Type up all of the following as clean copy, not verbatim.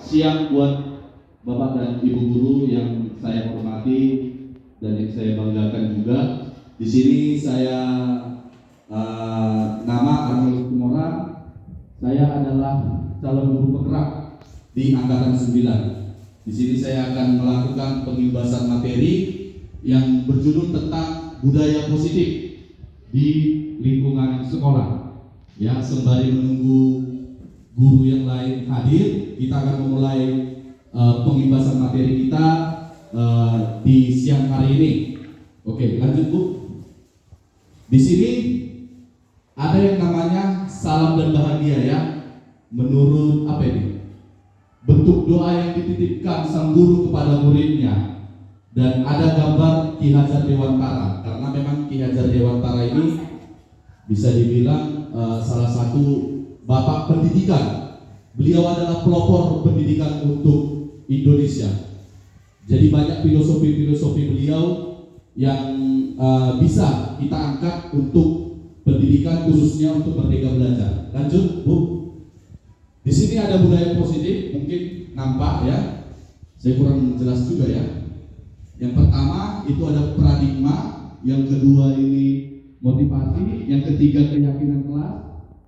siang buat Bapak dan Ibu guru yang saya hormati dan yang saya banggakan juga. Di sini saya nama Arnold Kumora. Saya adalah calon guru penggerak di angkatan 9. Di sini saya akan melakukan pengibasan materi yang berjudul tentang budaya positif di lingkungan sekolah. Ya, sembari menunggu guru yang lain hadir, kita akan memulai pengibasan materi kita di siang hari ini. Oke, lanjut Bu. Di sini ada yang namanya salam dan bahagia ya. Menurut apa ini? Bentuk doa yang dititipkan sang guru kepada muridnya. Dan ada gambar Ki Hajar Dewantara, karena memang Ki Hajar Dewantara ini bisa dibilang salah satu bapak pendidikan. Beliau adalah pelopor pendidikan untuk Indonesia. Jadi banyak filosofi-filosofi beliau yang bisa kita angkat untuk pendidikan, khususnya untuk Merdeka Belajar. Lanjut Bu. Di sini ada budaya positif, mungkin nampak ya. Saya kurang jelas juga ya. Yang pertama itu ada paradigma, yang kedua ini motivasi, yang ketiga keyakinan kelas,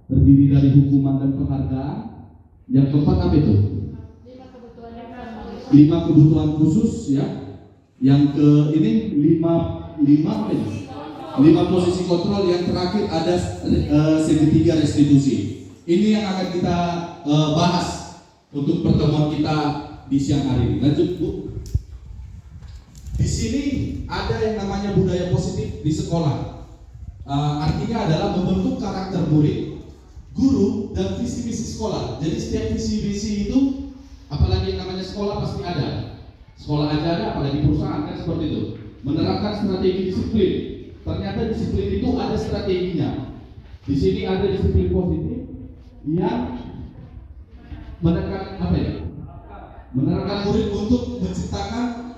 terdiri dari hukuman dan penghargaan. Yang keempat apa itu? 5 kebutuhan khusus ya. Yang ke ini 5 posisi kontrol. Yang terakhir ada segitiga restitusi. Ini yang akan kita bahas untuk pertemuan kita di siang hari ini. Lanjut Bu. Di sini ada yang namanya budaya positif di sekolah. Artinya adalah membentuk karakter murid, guru, dan visi misi sekolah. Jadi setiap visi misi itu, apalagi yang namanya sekolah pasti ada. Sekolah aja ada, apalagi perusahaan kan seperti itu. Menerapkan strategi disiplin. Ternyata disiplin itu ada strateginya. Di sini ada disiplin positif yang menekan apa ya? Menerapkan murid untuk menciptakan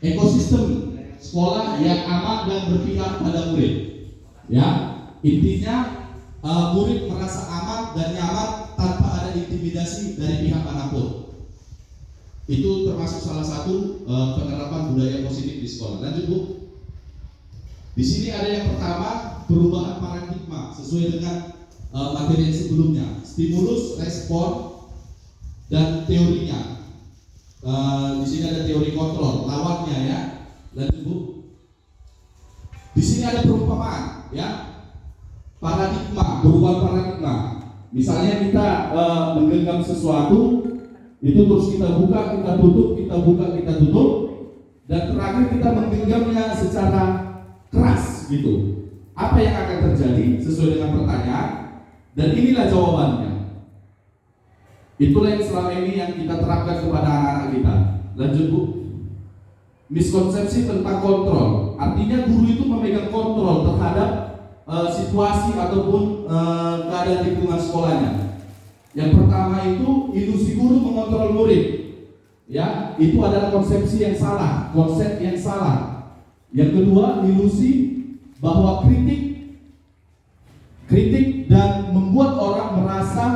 ekosistem sekolah yang aman dan berpihak pada murid. Ya, intinya murid merasa aman dan nyaman tanpa ada intimidasi dari pihak manapun. Itu termasuk salah satu penerapan budaya positif di sekolah. Lanjut Bu. Di sini ada yang pertama, perubahan paradigma sesuai dengan materi yang sebelumnya. Stimulus, respon, dan teorinya. Di sini ada teori kontrol, lawannya ya. Lanjut Bu. Di sini ada perumpamaan, ya. Paradigma, perubahan paradigma. Misalnya kita menggenggam sesuatu, itu terus kita buka, kita tutup, kita buka, kita tutup, dan terakhir kita menggenggamnya secara keras, gitu. Apa yang akan terjadi sesuai dengan pertanyaan? Dan inilah jawabannya. Itulah yang selama ini yang kita terapkan kepada anak-anak kita. Lanjut Bu. Miskonsepsi tentang kontrol. Artinya guru itu memegang kontrol terhadap situasi ataupun keadaan lingkungan sekolahnya. Yang pertama itu ilusi guru mengontrol murid. Ya, itu adalah konsepsi yang salah, konsep yang salah. Yang kedua, ilusi bahwa kritik dan membuat orang merasa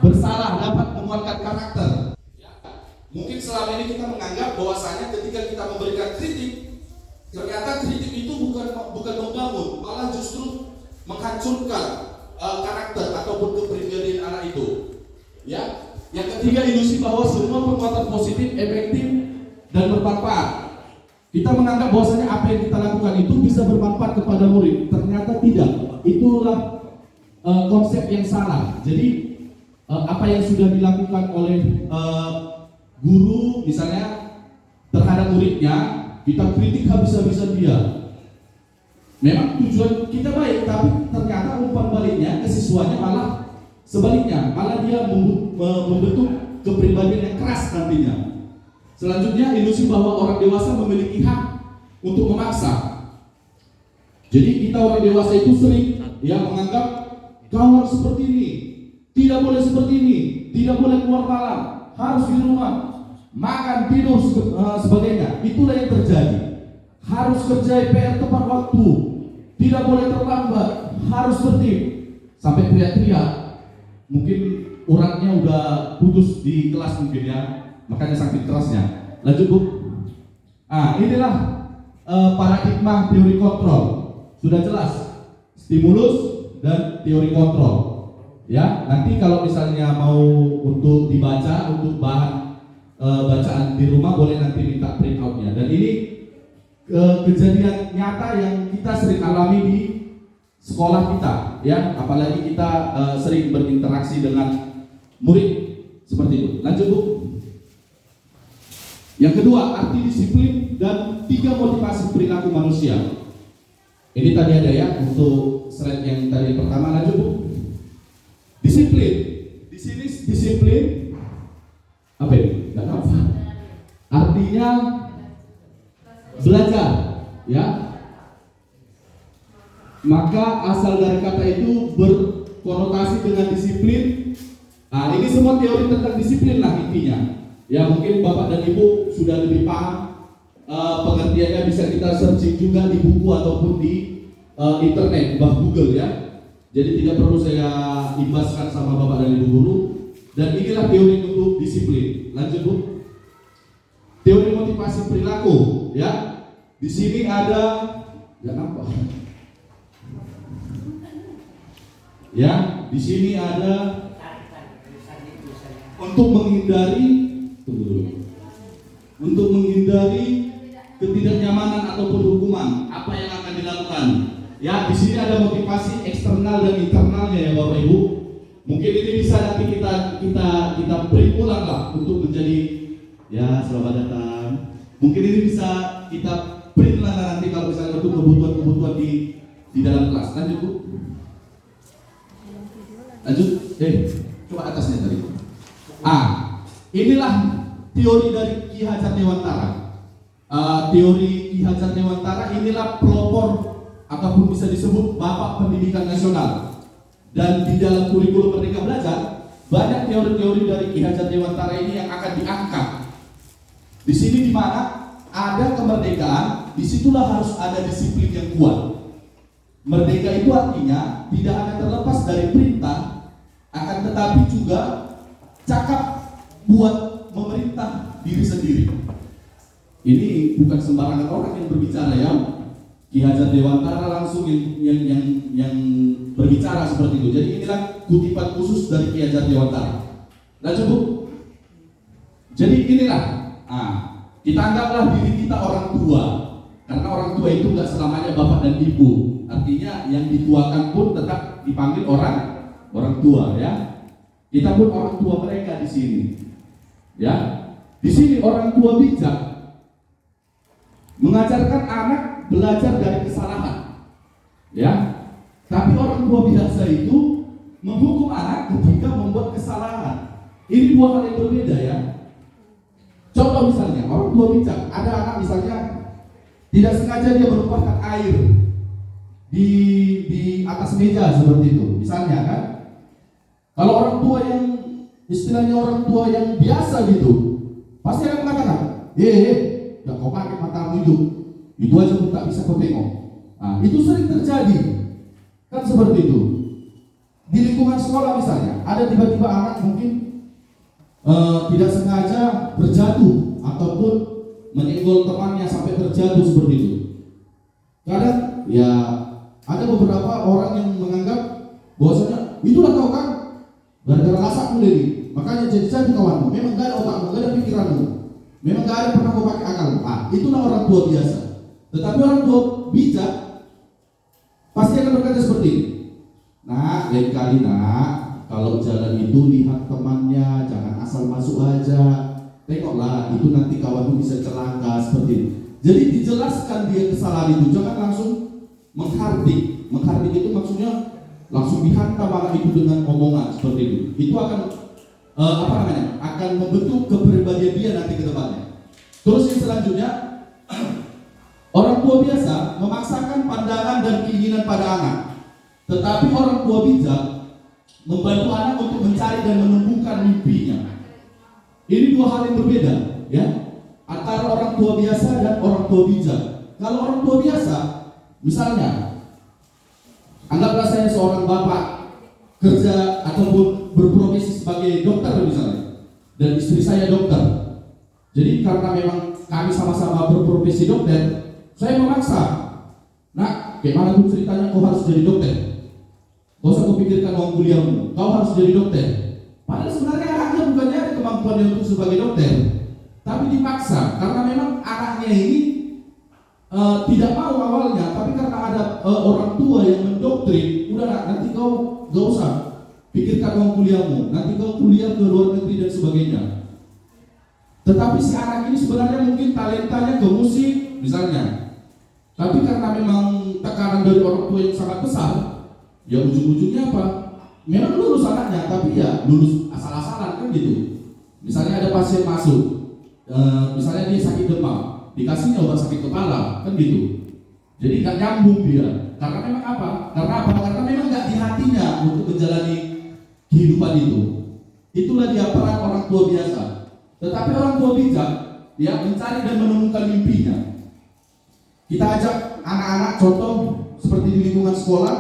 bersalah dapat menguatkan karakter. Mungkin selama ini kita menganggap bahwasanya ketika kita memberikan kritik, ternyata kritik itu bukan membangun, malah justru menghancurkan karakter ataupun kepribadian anak itu. Ya. Yang ketiga, ilusi bahwa semua perbuatan positif, efektif, dan bermanfaat. Kita menganggap bahwasanya apa yang kita lakukan itu bisa bermanfaat kepada murid. Ternyata tidak. Itulah konsep yang salah. Jadi apa yang sudah dilakukan oleh guru misalnya terhadap muridnya, kita kritik habis-habisan dia. Memang tujuan kita baik, tapi ternyata umpan baliknya ke siswanya malah sebaliknya, malah dia membentuk kepribadian yang keras nantinya. Selanjutnya, ilusi bahwa orang dewasa memiliki hak untuk memaksa. Jadi kita orang dewasa itu sering menganggap kau harus seperti ini, tidak boleh seperti ini, tidak boleh keluar malam, harus di rumah, makan, tidur, sebagainya. Itulah yang terjadi. Harus kerja PR tepat waktu, tidak boleh terlambat, harus tertib. sampai teriak-teriak. Mungkin uratnya udah putus di kelas mungkin ya, makanya sakit kerasnya. Lanjut Bu. Inilah paradigma teori kontrol. Sudah jelas, stimulus dan teori kontrol. Ya, nanti kalau misalnya mau untuk dibaca, untuk bahan bacaan di rumah boleh nanti minta print out-nya. Dan ini kejadian nyata yang kita sering alami di sekolah kita, ya, apalagi kita sering berinteraksi dengan murid seperti itu. Lanjut Bu. Yang kedua, arti disiplin dan 3 motivasi perilaku manusia. Ini tadi ada ya untuk slide yang tadi pertama. Lanjut Bu. Disiplin. Di sini disiplin apa ini? Enggak apa. Artinya belajar, ya. Maka asal dari kata itu berkonotasi dengan disiplin. Ini semua teori tentang disiplin lah intinya. Ya, mungkin Bapak dan Ibu sudah lebih paham. Pengertiannya bisa kita searching juga di buku ataupun di internet, Google ya. Jadi tidak perlu saya imbaskan sama Bapak dan Ibu guru. Dan inilah teori untuk disiplin. Lanjut Bu. Teori motivasi perilaku, ya. Di sini ada apa? Ya, di sini ada untuk menghindari ketidaknyamanan ataupun hukuman, apa yang akan dilakukan. Ya, di sini ada motivasi eksternal dan internalnya ya Bapak Ibu. Mungkin ini bisa nanti kita print ulang lah untuk menjadi ya selamat datang. Mungkin ini bisa kita print lah nanti kalau misalnya untuk kebutuhan di dalam kelas. Lanjut Bu. Lanjut. Coba atasnya tadi. Inilah teori dari Ki Hajar Dewantara. Teori Ki Hajar Dewantara inilah pelopor ataupun bisa disebut Bapak Pendidikan Nasional. Dan di dalam kurikulum Merdeka Belajar banyak teori-teori dari Ki Hajar Dewantara ini yang akan diangkat. Di sini di mana ada kemerdekaan, disitulah harus ada disiplin yang kuat. Merdeka itu artinya tidak hanya terlepas dari perintah, akan tetapi juga cakap buat memerintah diri sendiri. Ini bukan sembarangan orang yang berbicara ya. Ki Hajar Dewantara langsung yang berbicara seperti itu. Jadi inilah kutipan khusus dari Ki Hajar Dewantara. Lanjut Bu. Jadi inilah, kita anggaplah diri kita orang tua. Karena orang tua itu nggak selamanya bapak dan ibu. Artinya yang dituakan pun tetap dipanggil orang tua ya. Kita pun orang tua mereka di sini. Ya. Di sini orang tua bijak mengajarkan anak belajar dari kesalahan. Ya. Tapi orang tua biasa itu menghukum anak ketika membuat kesalahan. Ini dua hal yang berbeda ya. Contoh misalnya, orang tua bijak, ada anak misalnya tidak sengaja dia menumpahkan air di atas meja seperti itu, misalnya kan. Kalau orang tua yang istilahnya orang tua yang biasa gitu, pasti akan mengatakan, nggak kau pakai matamu itu aja pun tak bisa kau tengok. Itu sering terjadi, kan seperti itu. Di lingkungan sekolah misalnya, ada tiba-tiba anak mungkin tidak sengaja terjatuh ataupun menyenggol temannya sampai terjatuh seperti itu. Kadang ya ada beberapa orang yang menganggap bahwasanya itulah kau kan gara-gara lasakmu Dedi, makanya jadi kawanmu. Memang gak ada otakmu, gak ada pikiranmu, memang gak ada pernah kau pakai akal. Itulah orang tua biasa. Tetapi orang tua bijak pasti akan berkata seperti ini. Nah, lain kali nak, kalau jalan itu lihat temannya, jangan asal masuk aja. Tengoklah, itu nanti kawanmu bisa celaka seperti ini. Jadi dijelaskan dia kesalahan itu, jangan langsung menghardik. Menghardik itu maksudnya langsung dihantam malah itu dengan omongan seperti itu. Itu akan akan membentuk kepribadian dia nanti ke depannya. Terus yang selanjutnya, orang tua biasa memaksakan pandangan dan keinginan pada anak. Tetapi orang tua bijak membantu anak untuk mencari dan menumbuhkan mimpinya. Ini dua hal yang berbeda, ya, antara orang tua biasa dan orang tua bijak. Kalau orang tua biasa, misalnya, anggaplah saya seorang bapak kerja ataupun berprofesi sebagai dokter misalnya, dan istri saya dokter. Jadi karena memang kami sama-sama berprofesi dokter, saya memaksa, nak, gimana tuh ceritanya kau harus jadi dokter? Kau usah kau pikirkan uang kuliahmu, kau harus jadi dokter. Padahal sebenarnya anaknya bukannya ada kemampuannya untuk sebagai dokter, tapi dipaksa karena memang anaknya ini tidak mau awalnya, tapi karena ada orang tua yang mendoktrin, udah nak, nanti kau gak usah pikirkan uang kuliahmu, nanti kau kuliah ke luar negeri dan sebagainya. Tetapi si anak ini sebenarnya mungkin talentanya ke musik misalnya, tapi karena memang tekanan dari orang tua yang sangat besar, ya ujung-ujungnya apa? Memang lulus anaknya, tapi ya lulus asal-asalan kan gitu. Misalnya ada pasien masuk, misalnya dia sakit demam, dikasihnya obat sakit kepala, kan gitu. Jadi nggak nyambung dia. Karena memang apa? Karena memang nggak di hatinya untuk menjalani kehidupan itu. Itulah dia peran orang tua biasa. Tetapi orang tua bijak, dia mencari dan menemukan mimpinya. Kita ajak anak-anak contoh seperti di lingkungan sekolah,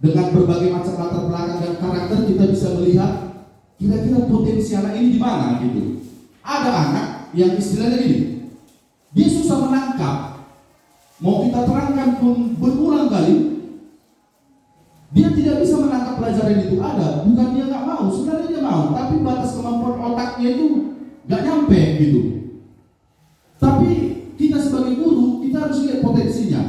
dengan berbagai macam latar belakang dan karakter kita bisa melihat kira-kira potensi anak ini di mana gitu. Ada anak yang istilahnya gini, dia susah menangkap, mau kita terangkan pun berulang kali, dia tidak bisa menangkap pelajaran itu ada. Bukan dia nggak mau, sebenarnya dia mau, tapi batas kemampuan otaknya itu nggak nyampe gitu. Tapi kita sebagai guru, kita harus lihat potensinya.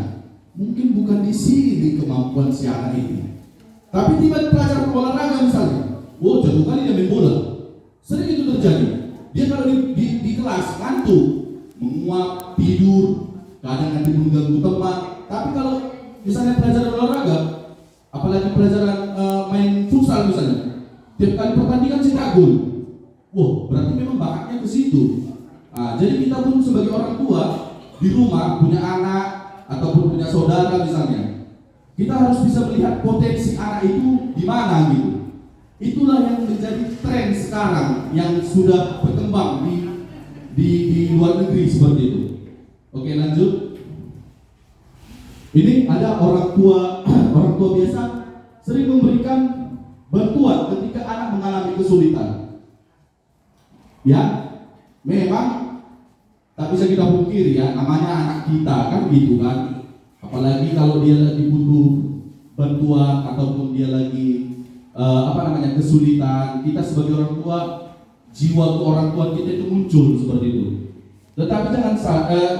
Mungkin bukan di sini kemampuan si anak ini, tapi tiba pelajaran olahraga misalnya, jago kali dia main bola. Sering itu terjadi. Dia kalau di kelas ngantuk, menguap, tidur, kadang nanti mengganggu teman. Tapi kalau misalnya pelajaran olahraga, apalagi pelajaran main futsal misalnya, tiap kali pertandingan cetak gol. Berarti memang bakatnya ke situ. Jadi kita pun sebagai orang tua di rumah punya anak ataupun punya saudara misalnya, kita harus bisa melihat potensi anak itu di mana gitu. Itulah yang menjadi tren sekarang yang sudah berkembang di luar negeri seperti itu. Oke, lanjut. Ini ada orang tua biasa sering memberikan bantuan ketika anak mengalami kesulitan. Ya, memang tak bisa kita pungkiri ya, namanya anak kita kan gitu kan. Apalagi kalau dia lagi butuh bantuan ataupun dia lagi kesulitan, kita sebagai orang tua, jiwa ke orang tua kita itu muncul seperti itu. Tetapi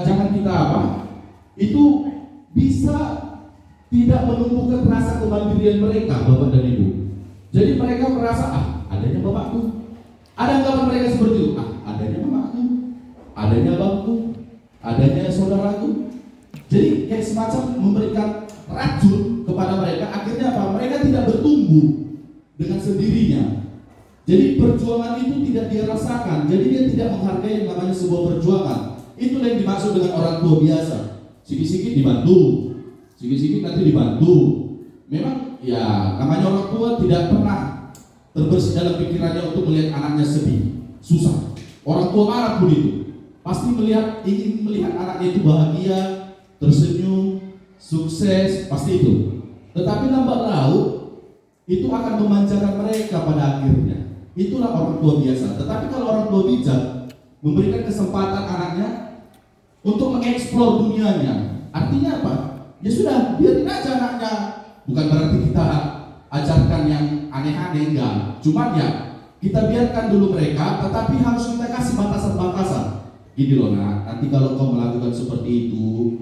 jangan kita itu bisa tidak menumbuhkan rasa kemandirian mereka, bapak dan ibu. Jadi mereka merasa adanya bapakku. Ada anggapan mereka seperti itu, adanya mamaku, adanya abangku, adanya saudaraku. Jadi kayak semacam memberikan racun kepada mereka. Akhirnya apa? Mereka tidak bertumbuh dengan sendirinya. Jadi perjuangan itu tidak dia rasakan. Jadi dia tidak menghargai yang namanya sebuah perjuangan. Itulah yang dimaksud dengan orang tua biasa. Sikit-sikit dibantu, sikit-sikit nanti dibantu. Memang ya namanya orang tua tidak pernah terbersih dalam pikirannya untuk melihat anaknya sedih, susah. Orang tua mana pun itu pasti ingin melihat anaknya itu bahagia, tersenyum, sukses, pasti itu. Tetapi lambat laun itu akan memanjakan mereka pada akhirnya. Itulah orang tua biasa. Tetapi kalau orang tua bijak, memberikan kesempatan anaknya untuk mengeksplor dunianya. Artinya apa? Ya sudah, biarin aja anaknya. Bukan berarti kita ajarkan yang aneh-aneh, enggak. Cuman ya kita biarkan dulu mereka, tetapi harus kita kasih batasan-batasan. Gini loh nak, nanti kalau kau melakukan seperti itu,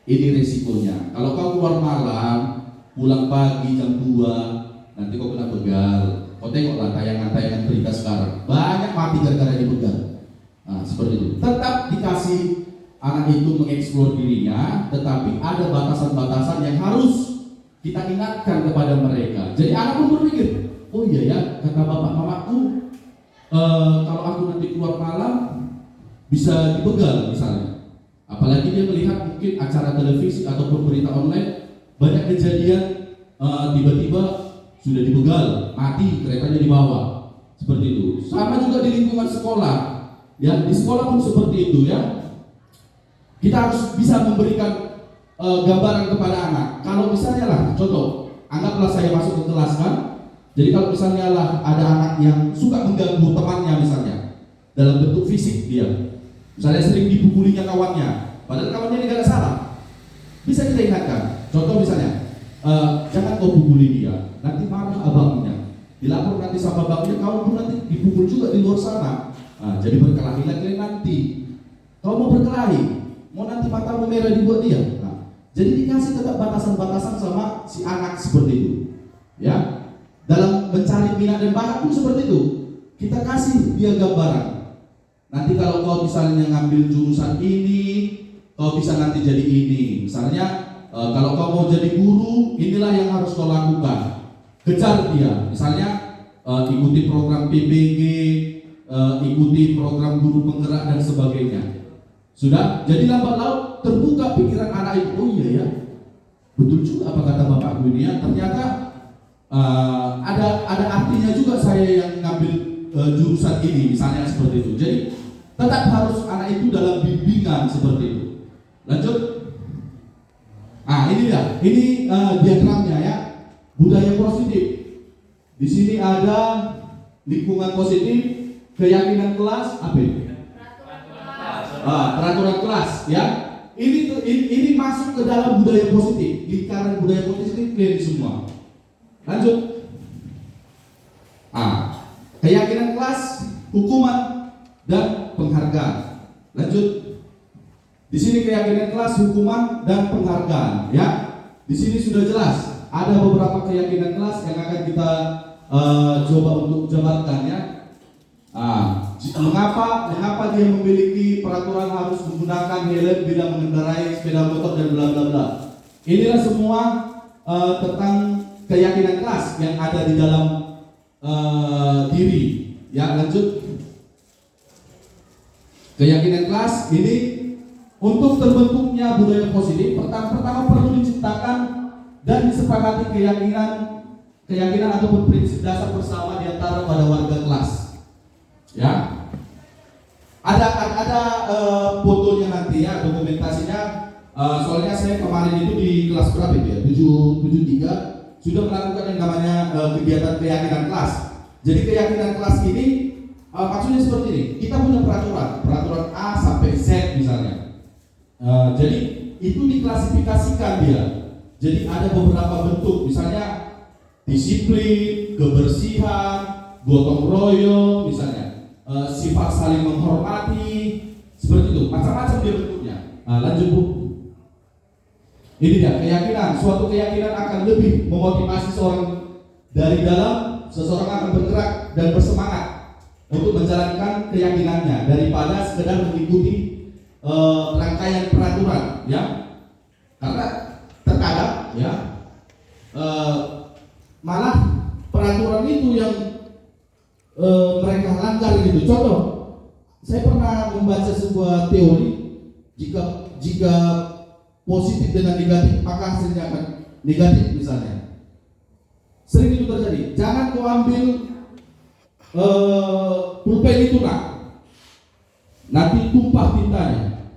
ini resikonya. Kalau kau keluar malam, pulang pagi jam 2, nanti kau kena begal. Kau tengoklah tayangan-tayangan berita sekarang, banyak mati gara-gara dibegal. Seperti itu. Tetap dikasih anak itu mengeksplor dirinya, tetapi ada batasan-batasan yang harus kita ingatkan kepada mereka. Jadi anak pun berpikir, oh iya ya, kata bapak mamaku, kalau aku nanti keluar malam bisa dibegal misalnya. Apalagi dia melihat mungkin acara televisi ataupun berita online, banyak kejadian tiba-tiba sudah dibegal, mati, keretanya dibawa. Seperti itu. Sama juga di lingkungan sekolah. Ya, di sekolah pun seperti itu ya. Kita harus bisa memberikan gambaran kepada anak. Kalau misalnya lah, contoh, anggaplah saya masuk ke kelas kan. Jadi kalau misalnya lah ada anak yang suka mengganggu temannya misalnya dalam bentuk fisik dia, misalnya sering dipukulinya kawannya, padahal kawannya ini gak ada salah, bisa kita ingatkan. Contoh misalnya, jangan kau pukuli dia, nanti marah abangnya, dilapor nanti sama abangnya, kau pun nanti dipukul juga di luar sana. Jadi berkelahilah kalian nanti. Kau mau berkelahi, mau nanti matamu merah dibuat dia. Jadi dikasih tetap batasan-batasan sama si anak seperti itu, ya. Dalam mencari minat dan bakat pun seperti itu. Kita kasih dia gambaran. Nanti kalau kau misalnya ngambil jurusan ini, kau bisa nanti jadi ini. Misalnya kalau kau mau jadi guru, inilah yang harus kau lakukan. Kejar dia. Misalnya ikuti program PBG, ikuti program guru penggerak dan sebagainya. Sudah, jadi lambat laun terbuka pikiran anak itu. Oh iya ya, betul juga apa kata bapakku ini ya. Ternyata ada artinya juga saya yang ngambil jurusan ini, misalnya seperti itu. Jadi tetap harus anak itu dalam bimbingan seperti itu. Lanjut. Ini dia, ini diagramnya ya, budaya positif. Di sini ada lingkungan positif, keyakinan kelas, apa ini? Peraturan kelas, ya. Ini masuk ke dalam budaya positif, lingkaran budaya positif clear semua. Lanjut. Keyakinan kelas, hukuman dan penghargaan. Lanjut. Di sini keyakinan kelas, hukuman dan penghargaan, ya. Di sini sudah jelas. Ada beberapa keyakinan kelas yang akan kita coba untuk jabarkan, ya. Mengapa dia memiliki peraturan harus menggunakan helm bila mengendarai sepeda motor dan bla bla bla. Inilah semua tentang keyakinan kelas yang ada di dalam diri. Ya, lanjut. Keyakinan kelas ini untuk terbentuknya budaya positif, pertama perlu diciptakan dan disepakati keyakinan ataupun prinsip dasar bersama di antara pada warga kelas. Ya. Ada fotonya nanti ya, dokumentasinya. Soalnya saya kemarin itu di kelas berapa itu ya? 773 sudah melakukan yang namanya kegiatan keyakinan kelas. Jadi keyakinan kelas ini maksudnya seperti ini. Kita punya peraturan A sampai Z misalnya. Jadi itu diklasifikasikan dia. Jadi ada beberapa bentuk, misalnya disiplin, kebersihan, gotong royong, misalnya sifat saling menghormati, seperti itu. Macam-macam dia bentuknya. Lanjut Bu. Ini dia keyakinan. Suatu keyakinan akan lebih memotivasi seorang dari dalam. Seseorang akan bergerak dan bersemangat untuk menjalankan keyakinannya daripada sekedar mengikuti rangkaian peraturan, ya. Karena terkadang, ya, malah peraturan itu yang mereka langgar gitu. Contoh, saya pernah membaca sebuah teori jika positif dengan negatif maka hasilnya akan negatif misalnya. Sering itu terjadi. Jangan kau ambil pulpen itu nanti tumpah tintanya.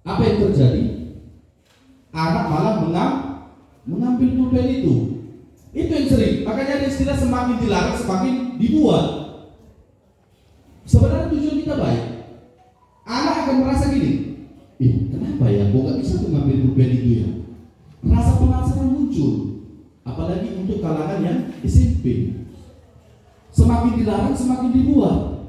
Apa yang terjadi? Anak malah mengambil pulpen itu. Itu yang sering. Makanya ada istilah semakin dilarang semakin dibuat. Sebenarnya tujuan kita baik. Anak akan merasa gini. Kenapa ya? Kok gak bisa tuh ngambil pulpen itu ya? Rasa penasaran muncul. Apalagi untuk kalangan yang SMP. Semakin dilarang semakin dibuat.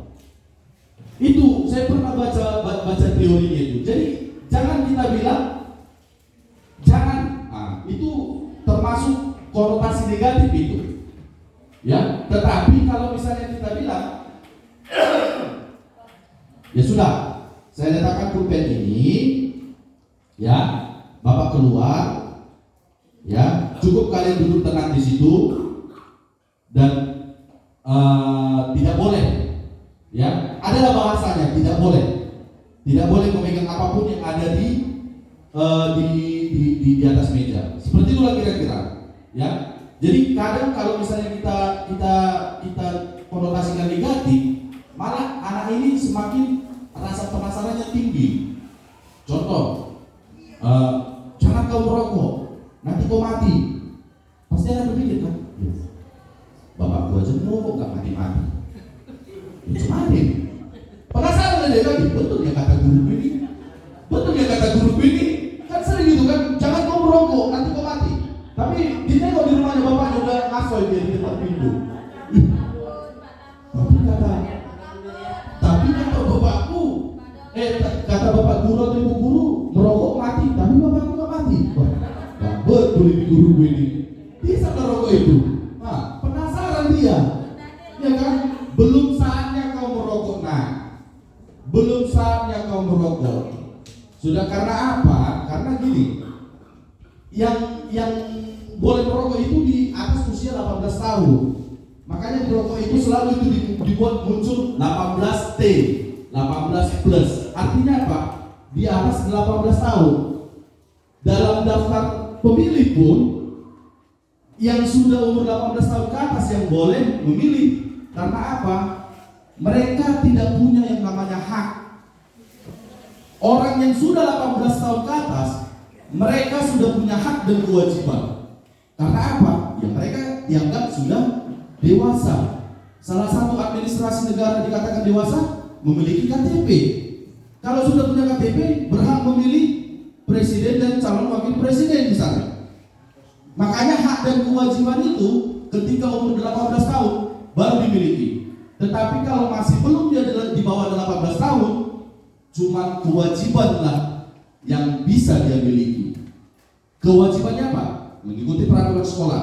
Itu saya pernah baca teorinya itu. Jadi jangan kita bilang jangan. Itu termasuk konotasi negatif itu. Ya, tetapi kalau misalnya kita bilang ya sudah, saya letakkan pulpen ini, ya, Bapak keluar, ya, cukup kalian duduk tenang di situ dan tidak boleh, ya, adalah bahasanya tidak boleh memegang apapun yang ada di atas meja. Seperti itulah kira-kira, ya. Jadi kadang kalau misalnya kita konotasikan negatif, malah anak ini semakin rasa penasarannya tinggi. Contoh, jangan kau merokok, nanti kau mati. Pasti anak mati. Gimana? Penasaran dia lagi, betul ya kata guru ini? Betul ya kata guru ini? Kan sering gitu kan, jangan kau merokok, nanti kau mati. Tapi ditengok di rumahnya bapaknya udah ngasoy dia di tempat pintu. Tapi kata bapakku, kata bapak guru atau ibu guru, merokok mati, tapi bapakku nggak mati. Wah, gak betul ini guru ini. Dia sadar rokok itu. Nah, penasaran dia, ya kan? Belum saatnya kau merokok, nah. Belum saatnya kau merokok. Sudah karena apa? Karena gini, yang boleh merokok itu di atas usia 18 tahun. Makanya di rokok itu selalu itu dibuat muncul 18T, 18 plus. Artinya apa? Di atas 18 tahun. Dalam daftar pemilih pun yang sudah umur 18 tahun ke atas yang boleh memilih. Karena apa? Mereka tidak punya yang namanya hak. Orang yang sudah 18 tahun ke atas, mereka sudah punya hak dan kewajiban. Karena apa? Ya mereka dianggap sudah dewasa. Salah satu administrasi negara dikatakan dewasa memiliki KTP. Kalau sudah punya KTP, berhak memilih presiden dan calon wakil presiden misalnya. Makanya hak dan kewajiban itu ketika umur 18 tahun baru dimiliki. Tetapi kalau masih belum dia di bawah 18 tahun, cuma kewajibanlah yang bisa dia miliki. Kewajibannya apa? Mengikuti peraturan sekolah,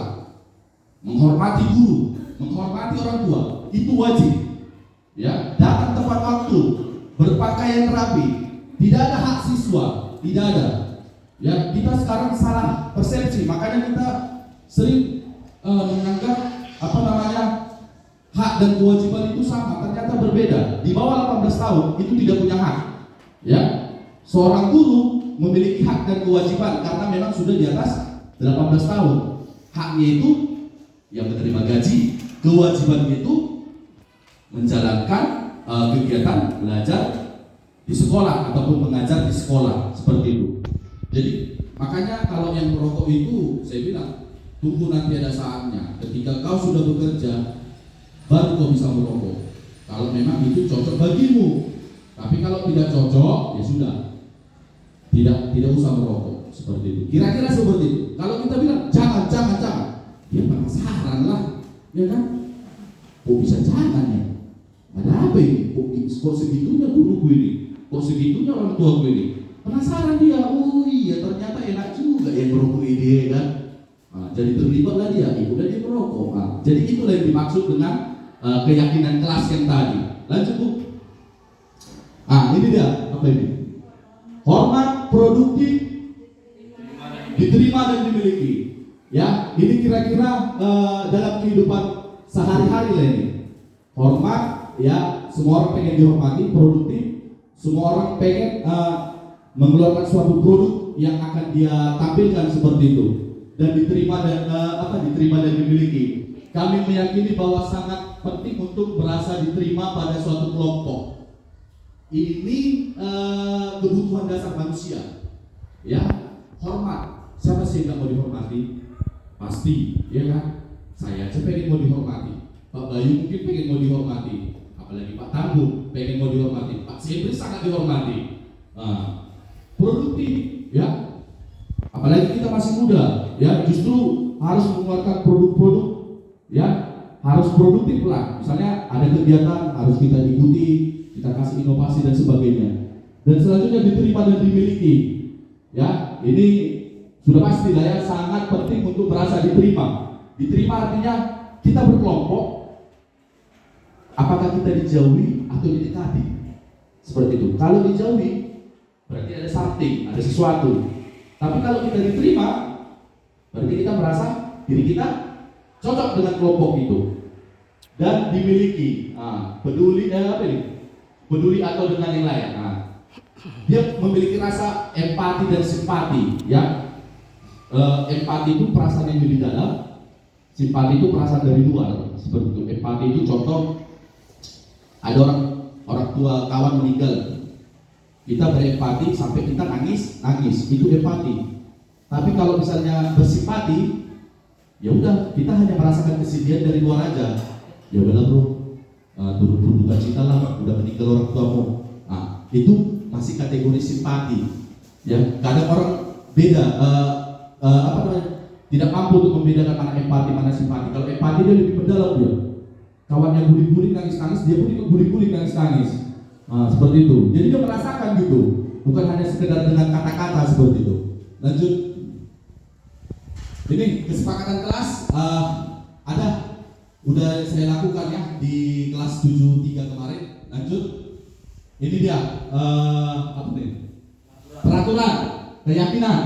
menghormati guru, menghormati orang tua, itu wajib. Ya, datang tepat waktu, berpakaian rapi, tidak ada hak siswa, tidak ada. Ya, kita sekarang salah persepsi, makanya kita sering menganggap hak dan kewajiban itu sama, ternyata berbeda. Di bawah 18 tahun itu tidak punya hak. Ya, seorang guru memiliki hak dan kewajiban karena memang sudah di atas 18 tahun. Haknya itu yang menerima gaji, kewajibannya itu menjalankan kegiatan belajar di sekolah ataupun mengajar di sekolah, seperti itu. Jadi makanya kalau yang merokok itu saya bilang tunggu nanti ada saatnya. Ketika kau sudah bekerja baru kau bisa merokok. Kalau memang itu cocok bagimu. Tapi kalau tidak cocok ya sudah. Tidak usah merokok seperti itu. Kira-kira seperti itu. Kalau kita bilang jangan. Ya penasaran lah, ya kan? Kok bisa jangan ya? Ada apa ini? Kok segitunya guru gue ini? Kok segitunya orang tua gue ini? Penasaran dia. Oh iya, ternyata enak juga ya merokok ini, kan? Nah, jadi terlibatlah dia. Udah dia merokok. Nah, jadi itulah yang dimaksud dengan keyakinan kelas yang tadi. Lanjut Bu. Ini dia apa ini? Hormat, produktif, diterima dan dimiliki. Ya, ini kira-kira dalam kehidupan sehari-hari lah ini. Hormat, ya, semua orang pengen dihormati, produktif, semua orang pengen mengeluarkan suatu produk yang akan dia tampilkan seperti itu, dan diterima dan diterima dan dimiliki. Kami meyakini bahwa sangat penting untuk merasa diterima pada suatu kelompok. Ini kebutuhan dasar manusia. Ya, hormat. Siapa sih yang nggak mau dihormati? Pasti, ya kan? Saya aja pengen mau dihormati. Pak Bayu mungkin pengen mau dihormati. Apalagi Pak Tangguh pengen mau dihormati. Pak Sebri sangat dihormati. Produktif, ya. Apalagi kita masih muda, ya. Justru harus mengeluarkan produk-produk, ya. Harus produktif lah. Misalnya ada kegiatan harus kita ikuti, kita kasih inovasi dan sebagainya. Dan selanjutnya diterima dan dimiliki. Ya, ini sudah pasti lah ya, sangat penting untuk merasa diterima. Diterima artinya kita berkelompok. Apakah kita dijauhi atau didekati? Seperti itu. Kalau dijauhi berarti ada something, ada sesuatu. Tapi kalau kita diterima, berarti kita merasa diri kita cocok dengan kelompok itu dan dimiliki. Peduli peduli atau dengan yang lain. Dia memiliki rasa empati dan simpati, ya. Empati itu perasaan yang lebih dalam, simpati itu perasaan dari luar, seperti itu. Empati itu contoh, ada orang tua kawan meninggal, kita berempati sampai kita nangis, itu empati. Tapi kalau misalnya bersimpati, ya udah kita hanya merasakan kesedihan dari luar aja. Ya udahlah bro, turut berduka cita lah, udah meninggal orang tuamu. Itu masih kategori simpati. Ya, kadang orang beda, apa namanya, tidak mampu untuk membedakan mana empati, mana simpati. Kalau empati dia lebih mendalam dia. Kawannya guling-guling nangis-nangis, dia pun ikut guling-guling nangis-nangis. Seperti itu. Jadi dia merasakan gitu, bukan hanya sekedar dengan kata-kata seperti itu. Lanjut. Ini kesepakatan kelas ada, udah saya lakukan ya di kelas 73 kemarin. Lanjut. Ini dia apa nih? Peraturan, keyakinan.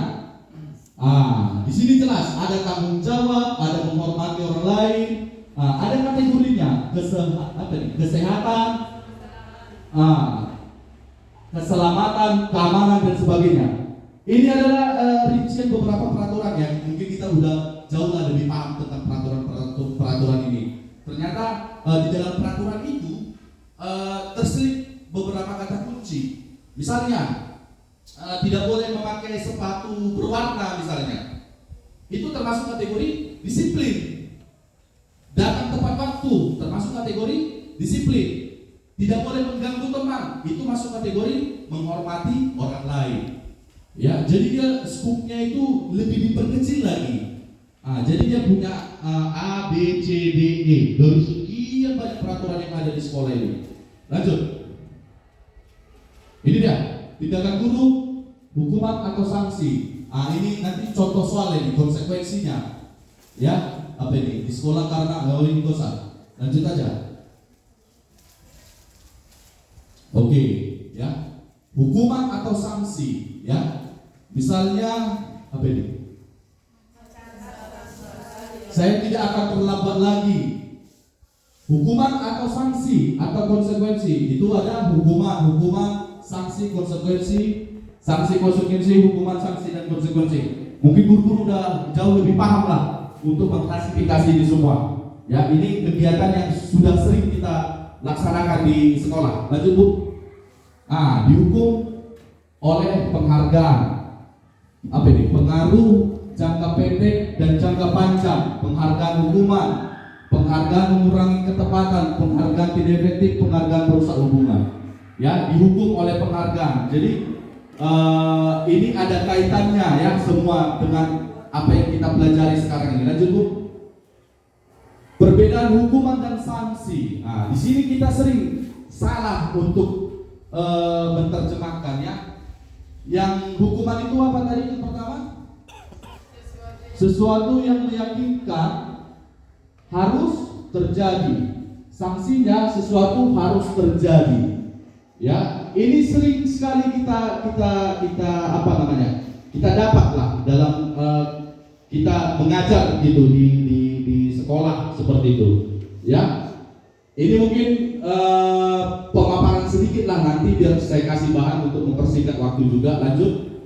Di sini jelas ada tanggung jawab, ada menghormati orang lain, ada kategorinya, kesehatan, keselamatan, keamanan dan sebagainya. Ini adalah rincian beberapa peraturan yang mungkin kita udah jauh lah lebih paham tentang peraturan ini. Ternyata di dalam peraturan itu terselip beberapa kata kunci. Misalnya tidak boleh memakai sepatu berwarna misalnya. Itu termasuk kategori disiplin. Datang tepat waktu termasuk kategori disiplin. Tidak boleh mengganggu teman, itu masuk kategori menghormati orang lain. Ya, jadi dia skupnya itu lebih diperkecil lagi. Jadi dia punya A, B, C, D, E. Dari sekian banyak peraturan yang ada di sekolah ini. Lanjut. Ini dia, tindakan guru, hukuman atau sanksi. Ini nanti contoh soal ini, konsekuensinya. Ya, apa ini? Di sekolah karena ini dosa. Lanjut aja. Oke, ya. Hukuman atau sanksi, ya. Misalnya apa ini? Saya tidak akan terlambat lagi. Hukuman atau sanksi atau konsekuensi itu ada hukuman, sanksi, konsekuensi, hukuman, sanksi dan konsekuensi. Mungkin guru-guru udah jauh lebih paham lah untuk mengklasifikasi ini semua. Ya, ini kegiatan yang sudah sering kita laksanakan di sekolah. Lanjut Bu. Dihukum oleh penghargaan. Apa ini? Pengaruh jangka pendek dan jangka panjang. Penghargaan hukuman, penghargaan mengurangi ketepatan, penghargaan tidak efektif, penghargaan merusak hubungan. Ya, dihukum oleh penghargaan. Jadi ini ada kaitannya ya semua dengan apa yang kita pelajari sekarang ini. Lanjut Bu. Perbedaan hukuman dan sanksi. Di sini kita sering salah untuk menerjemahkannya. Yang hukuman itu apa tadi yang pertama? Sesuatu yang meyakinkan harus terjadi. Sanksinya sesuatu harus terjadi. Ya, ini sering sekali kita apa namanya? Kita dapatlah dalam kita mengajar gitu di sekolah seperti itu. Ya. Ini mungkin pemaparan sedikit lah nanti biar saya kasih bahan untuk mempersingkat waktu juga. Lanjut.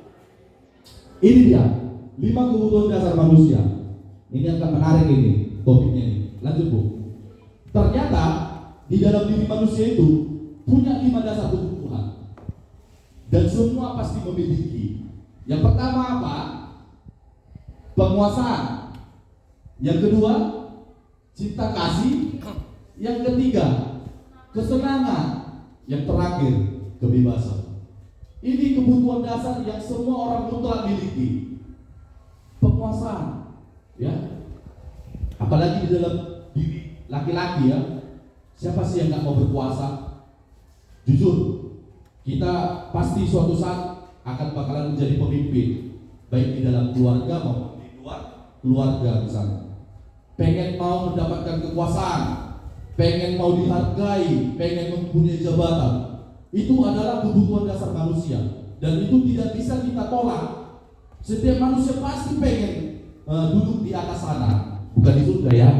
Ini dia 5 kebutuhan dasar manusia. Ini akan menarik ini topiknya ini. Lanjut Bu. Ternyata di dalam diri manusia itu punya 5 dasar kebutuhan dan semua pasti memiliki. Yang pertama apa? Penguasaan. Yang kedua, cinta kasih. Yang ketiga, kesenangan. Yang terakhir, kebebasan. Ini kebutuhan dasar yang semua orang mutlak miliki. Penguasaan, ya. Apalagi di dalam diri laki-laki ya. Siapa sih yang nggak mau berkuasa? Jujur, kita pasti suatu saat akan bakalan menjadi pemimpin, baik di dalam keluarga maupun di luar keluarga misalnya. Pengen mau mendapatkan kekuasaan, pengen mau dihargai, pengen mempunyai jabatan. Itu adalah kebutuhan dasar manusia dan itu tidak bisa kita tolak. Setiap manusia pasti pengen duduk di atas sana, bukan di surga ya.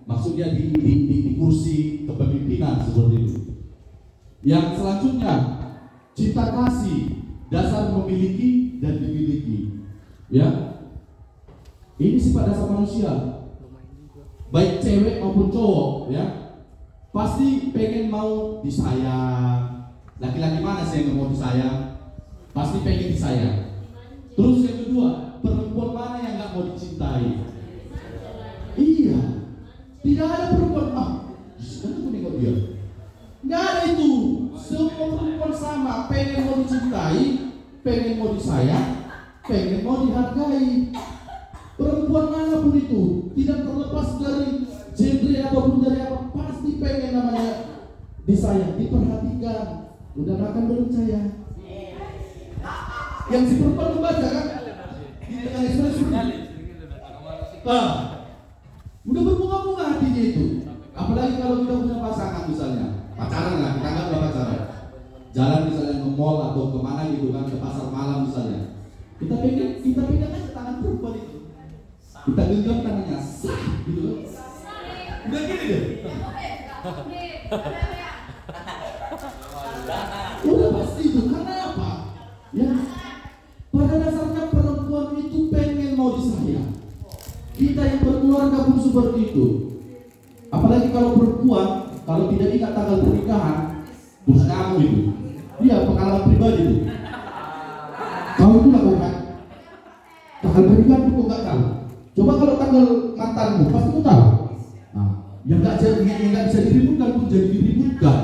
Maksudnya di kursi kepemimpinan seperti itu. Yang selanjutnya, cinta kasih, dasar memiliki dan dimiliki. Ya. Ini sifat dasar manusia. Baik cewek maupun cowok, ya. Pasti pengen mau disayang. Laki-laki mana sih yang mau disayang? Pasti pengen disayang. Terus yang kedua, perempuan mana yang nggak mau dicintai? Iya, tidak ada perempuan sekarang aku nengok dia. itu. Semua perempuan sama, pengen mau dicintai, pengen mau disayang, pengen mau dihargai. Perempuan manapun itu tidak terlepas dari genre ataupun dari apa, pasti pengen namanya disayang, diperhatikan. Udah makan belum saya? Yang si perempuan membaca kan di tengah ekspresi. Udah berbunga-bunga hatinya itu. Apalagi kalau kita punya pasangan misalnya, pacaran lah, kita anggaplah pacaran. Jalan misalnya ke mall atau kemana gitu kan, ke pasar malam misalnya. Kita pegang aja tangan perempuan itu. Kita genggam tangannya, sah gitu kan. Udah gini deh. Udah pasti itu, karena apa? Ya, pada dasarnya perempuan itu pengen mau disayang. Kita yang berkeluarga pun seperti itu. Apalagi kalau perempuan, kalau tidak ingat tanggal pernikahan, terus kamu itu, iya pengalaman pribadi itu. Kau itu lakukan tanggal pernikahan itu nggak tahu. Coba kalau tanggal mantanmu, pasti kau tahu. Nah, yang nggak bisa diributkan pun jadi diributkan.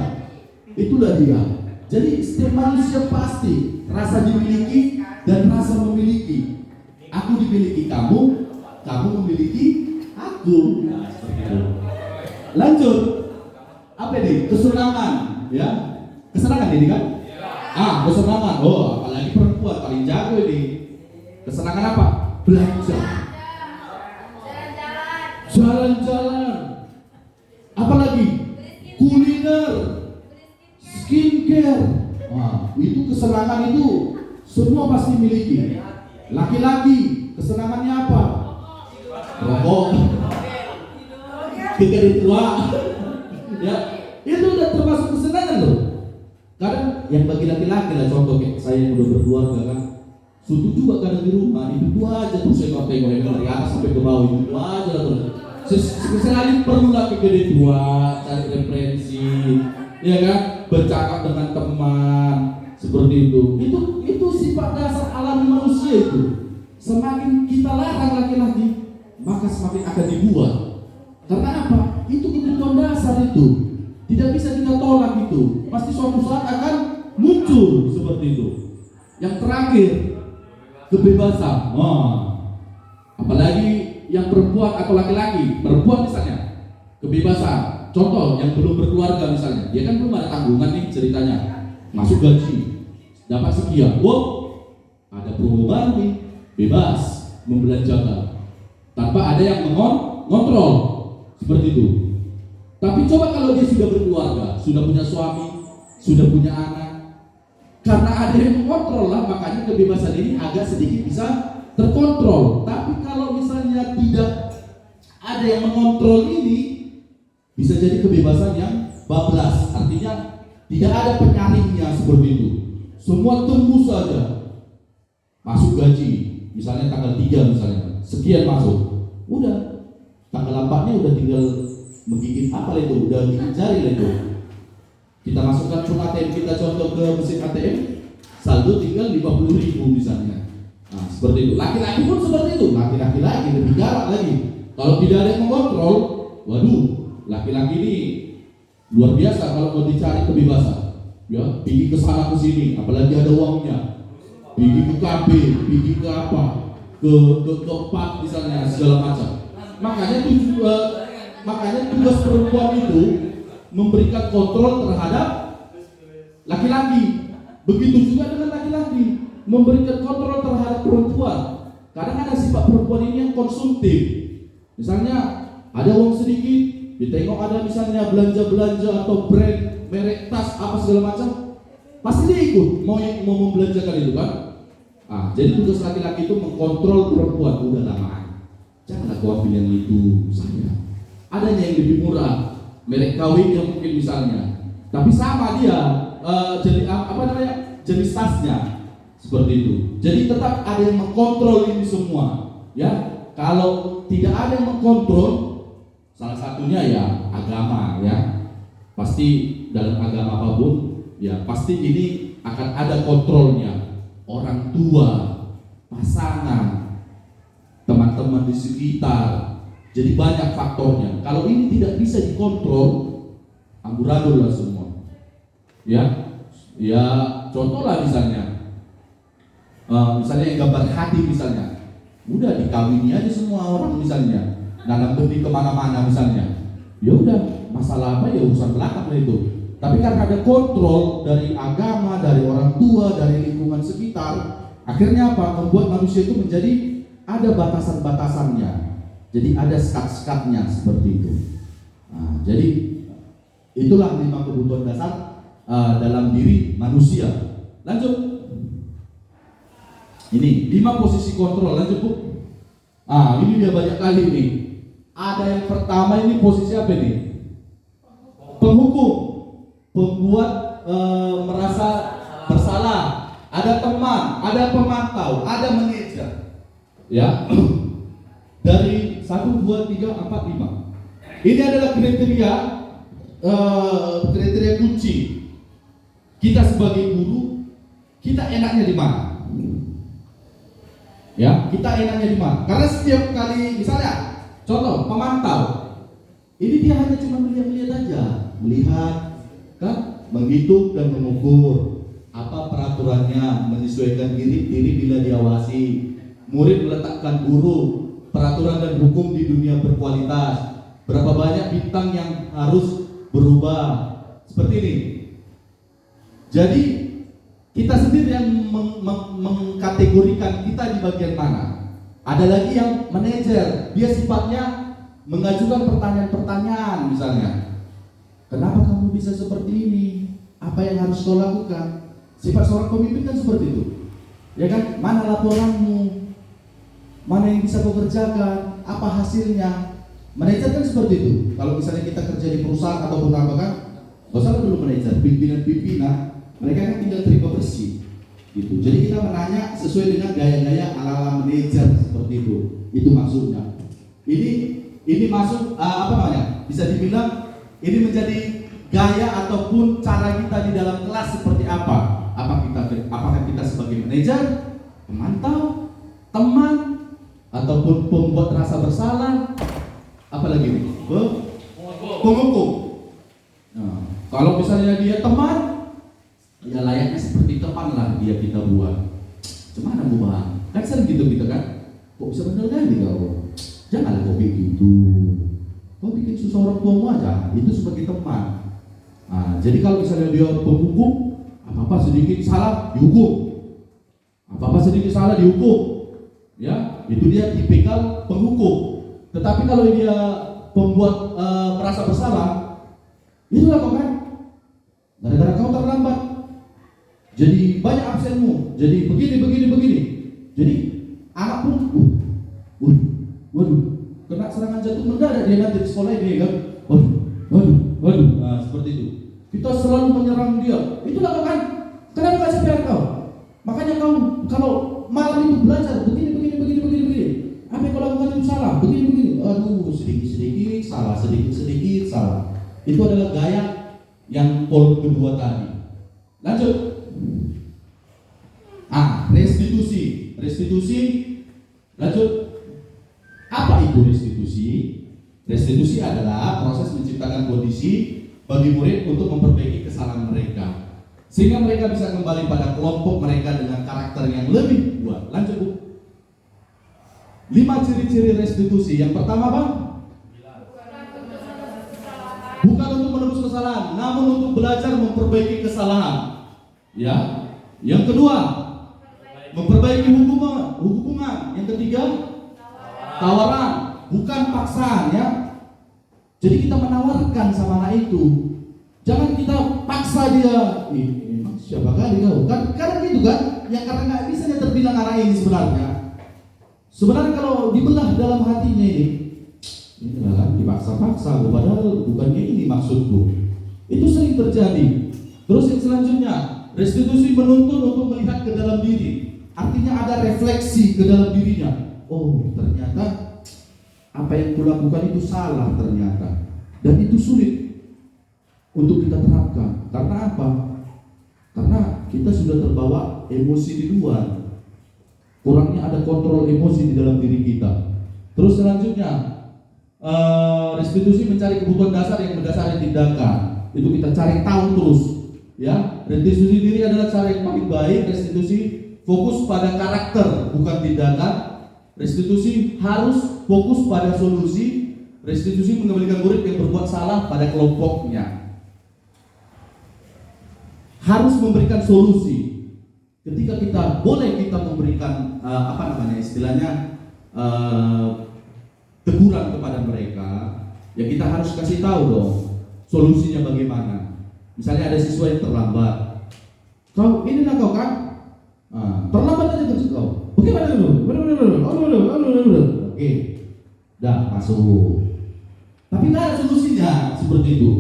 Itulah dia. Jadi setiap manusia pasti rasa dimiliki dan rasa memiliki. Aku dimiliki kamu, kamu memiliki aku. Nah, seperti itu. Lanjut. Apa ini? Kesenangan, ya. Kesenangan ini kan? Kesenangan. Oh, apalagi perempuan paling jago ini. Kesenangan apa? Belanja. Jalan-jalan. Apalagi? Kuliner. Skincare. Wah, itu kesenangan itu semua pasti miliki. Laki-laki, kesenangannya apa? Rokok. Tiga tua. Ya, itu udah termasuk kesenangan loh. Kadang yang bagi laki-laki lah, contoh kayak saya yang udah berkeluarga kan, suntuk juga kadang di rumah, itu dua aja terus saya tengok dari atas sampai ke bawah, itu dua aja terus. Sekali perlu lagi gede tua, cari referensi, ya kan, bercakap dengan teman, seperti itu. Itu sifat dasar alami manusia itu. Semakin kita larang laki-laki, maka semakin akan dibuat. Karena apa? Itu kebutuhan dasar itu. Tidak bisa kita tolak itu. Pasti suatu saat akan muncul seperti itu. Yang terakhir, kebebasan. Apalagi yang perempuan atau laki-laki. Perempuan misalnya, kebebasan. Contoh yang belum berkeluarga misalnya, dia kan belum ada tanggungan nih ceritanya. Masuk gaji, dapat sekian. Ada promo baru nih, bebas membelanjakan. Tanpa ada yang mengontrol. Seperti itu. Tapi coba kalau dia sudah berkeluarga, sudah punya suami, sudah punya anak, karena ada yang mengontrol lah, makanya kebebasan ini agak sedikit bisa terkontrol. Tapi kalau misalnya tidak ada yang mengontrol ini, bisa jadi kebebasan yang bablas. Artinya tidak ada penyaringnya seperti itu. Semua tembus saja. Masuk gaji, misalnya tanggal 3 misalnya, sekian masuk. Udah. Tanggal 4-nya udah tinggal menggigit apa itu, udah gigit jari lah itu. Kita masukkan cuma ATM kita contoh ke mesin ATM, saldo tinggal 50.000 misalnya. Nah, seperti itu. Laki-laki pun seperti itu. Laki-laki lagi lebih galak lagi. Kalau tidak ada yang mengontrol, waduh, laki-laki ini luar biasa kalau mau dicari kebebasan. Ya, pergi ke sana ke sini, apalagi ada uangnya. Pergi ke KB, pergi ke apa, ke tempat misalnya segala macam. Makanya tugas perempuan itu memberikan kontrol terhadap laki-laki. Begitu juga dengan laki-laki, memberikan kontrol terhadap perempuan. Kadang ada sifat perempuan ini yang konsumtif. Misalnya ada uang sedikit, ditengok ada misalnya belanja-belanja atau brand, merek tas apa segala macam, pasti dia ikut mau membelanjakan itu kan. Jadi tugas laki-laki itu mengkontrol perempuan. Udah lama. Janganlah kau ambil yang itu saya. Adanya yang lebih murah, merek KW yang mungkin misalnya, tapi sama dia jadi jenis tasnya seperti itu. Jadi tetap ada yang mengkontrol ini semua. Ya, kalau tidak ada yang mengkontrol, salah satunya ya agama ya. Pasti dalam agama apapun, ya pasti ini akan ada kontrolnya. Orang tua, pasangan, teman-teman di sekitar. Jadi banyak faktornya. Kalau ini tidak bisa dikontrol, amburadul lah semua. Ya, ya contoh lah misalnya, misalnya yang gambar hati misalnya, udah dikawini aja semua orang misalnya, nanam benih kemana-mana misalnya, ya udah masalah apa ya urusan belakang lah itu. Tapi karena ada kontrol dari agama, dari orang tua, dari lingkungan sekitar, akhirnya apa? Membuat manusia itu menjadi ada batasan-batasannya, jadi ada sekat-sekatnya seperti itu. Nah, jadi itulah 5 kebutuhan dasar dalam diri manusia. Lanjut. Ini 5 posisi kontrol. Lanjut Bu. Ini dia banyak kali nih. Ada yang pertama ini posisi apa nih? Penghukum, pembuat merasa bersalah. Ada teman, ada pemantau, ada manajer. Ya. Dari 1, 2, 3, 4, 5. Ini adalah kriteria kunci. Kita sebagai guru, kita enaknya di mana? Ya, kita enaknya di mana? Karena setiap kali misalnya contoh pemantau, ini dia hanya cuma melihat aja, melihat, kan, menghitung dan mengukur apa peraturannya, menyesuaikan diri bila diawasi. Murid meletakkan guru, peraturan dan hukum di dunia berkualitas. Berapa banyak bintang yang harus berubah, seperti ini. Jadi kita sendiri yang mengkategorikan kita di bagian mana. Ada lagi yang manajer, dia sifatnya mengajukan pertanyaan-pertanyaan misalnya. Kenapa kamu bisa seperti ini? Apa yang harus kau lakukan? Sifat seorang pemimpin kan seperti itu. Ya kan? Mana laporanmu? Mana yang bisa kau kerjakan? Apa hasilnya? Manajer kan seperti itu. Kalau misalnya kita kerja di perusahaan ataupun apa kan, gak usah dulu manajer, pimpinan, mereka kan tinggal terima bersih, gitu. Jadi kita menanya sesuai dengan gaya-gaya ala-ala manajer seperti itu. Itu maksudnya. Ini masuk apa namanya? Bisa dibilang ini menjadi gaya ataupun cara kita di dalam kelas seperti apa? Apakah kita sebagai manajer, pemantau, teman, ataupun pembuat rasa bersalah? Apalagi nih? Penghukum. Nah, kalau misalnya dia teman, ya layaknya seperti teman lah dia kita buat. Cuman Bu Bang, kan sering gitu kita kan? Kok bisa bener kan kau? Jangan kau begitu. Kau bikin susah orang tuamu aja. Itu sebagai teman. Nah, jadi kalau misalnya dia penghukum, apa-apa sedikit salah dihukum. Apa-apa sedikit salah dihukum. Ya, itu dia tipikal penghukum. Tetapi kalau dia pembuat merasa bersalah, itulah kau kan? Gara-gara kau terlambat, jadi banyak absenmu, jadi begini. Jadi anak pun, waduh, kena serangan jantung mendadak dia nanti di sekolah ini kan? Waduh, nah, seperti itu. Kita selalu menyerang dia. Itulah kau kan? Kenapa nggak CPR kau? Makanya kau kalau malam itu belajar begini. Apa yang kau lakukan itu salah, begini. Aduh, sedikit salah. Itu adalah gaya yang poin kedua tadi. Lanjut. Restitusi. Lanjut. Apa itu restitusi? Restitusi adalah proses menciptakan kondisi bagi murid untuk memperbaiki kesalahan mereka, sehingga mereka bisa kembali pada kelompok mereka dengan karakter yang lebih kuat. Lanjut Bu. 5 ciri-ciri restitusi. Yang pertama apa? Bukan untuk menebus kesalahan, namun untuk belajar memperbaiki kesalahan. Ya. Yang kedua, memperbaiki hubungan. Yang ketiga, tawaran, bukan paksaan ya. Jadi kita menawarkan sama anak itu. Jangan kita paksa dia. Emang siapa kali kau? Kan gitu kan? Ya karena nggak bisa terbilang anak ini sebenarnya. Sebenarnya kalau dibelah dalam hatinya ini kan dipaksa-paksa, padahal bukannya ini maksudku. Itu sering terjadi. Terus yang selanjutnya, restitusi menuntun untuk melihat ke dalam diri. Artinya ada refleksi ke dalam dirinya. Oh, ternyata apa yang kulakukan itu salah ternyata. Dan itu sulit untuk kita terapkan. Karena apa? Karena kita sudah terbawa emosi di luar. Kurangnya ada kontrol emosi di dalam diri kita. Terus selanjutnya, restitusi mencari kebutuhan dasar yang mendasari tindakan. Itu kita cari tahu terus. Ya, restitusi diri adalah cara yang paling baik. Restitusi fokus pada karakter, bukan tindakan. Restitusi harus fokus pada solusi. Restitusi mengembalikan murid yang berbuat salah pada kelompoknya. Harus memberikan solusi. Ketika kita memberikan istilahnya teguran kepada mereka, ya kita harus kasih tahu dong solusinya bagaimana. Misalnya ada siswa yang terlambat, kau inilah kau kan, terlambat aja terus kau. Bagaimana dulu? Oke, dah masuk. Tapi nggak ada solusinya seperti itu.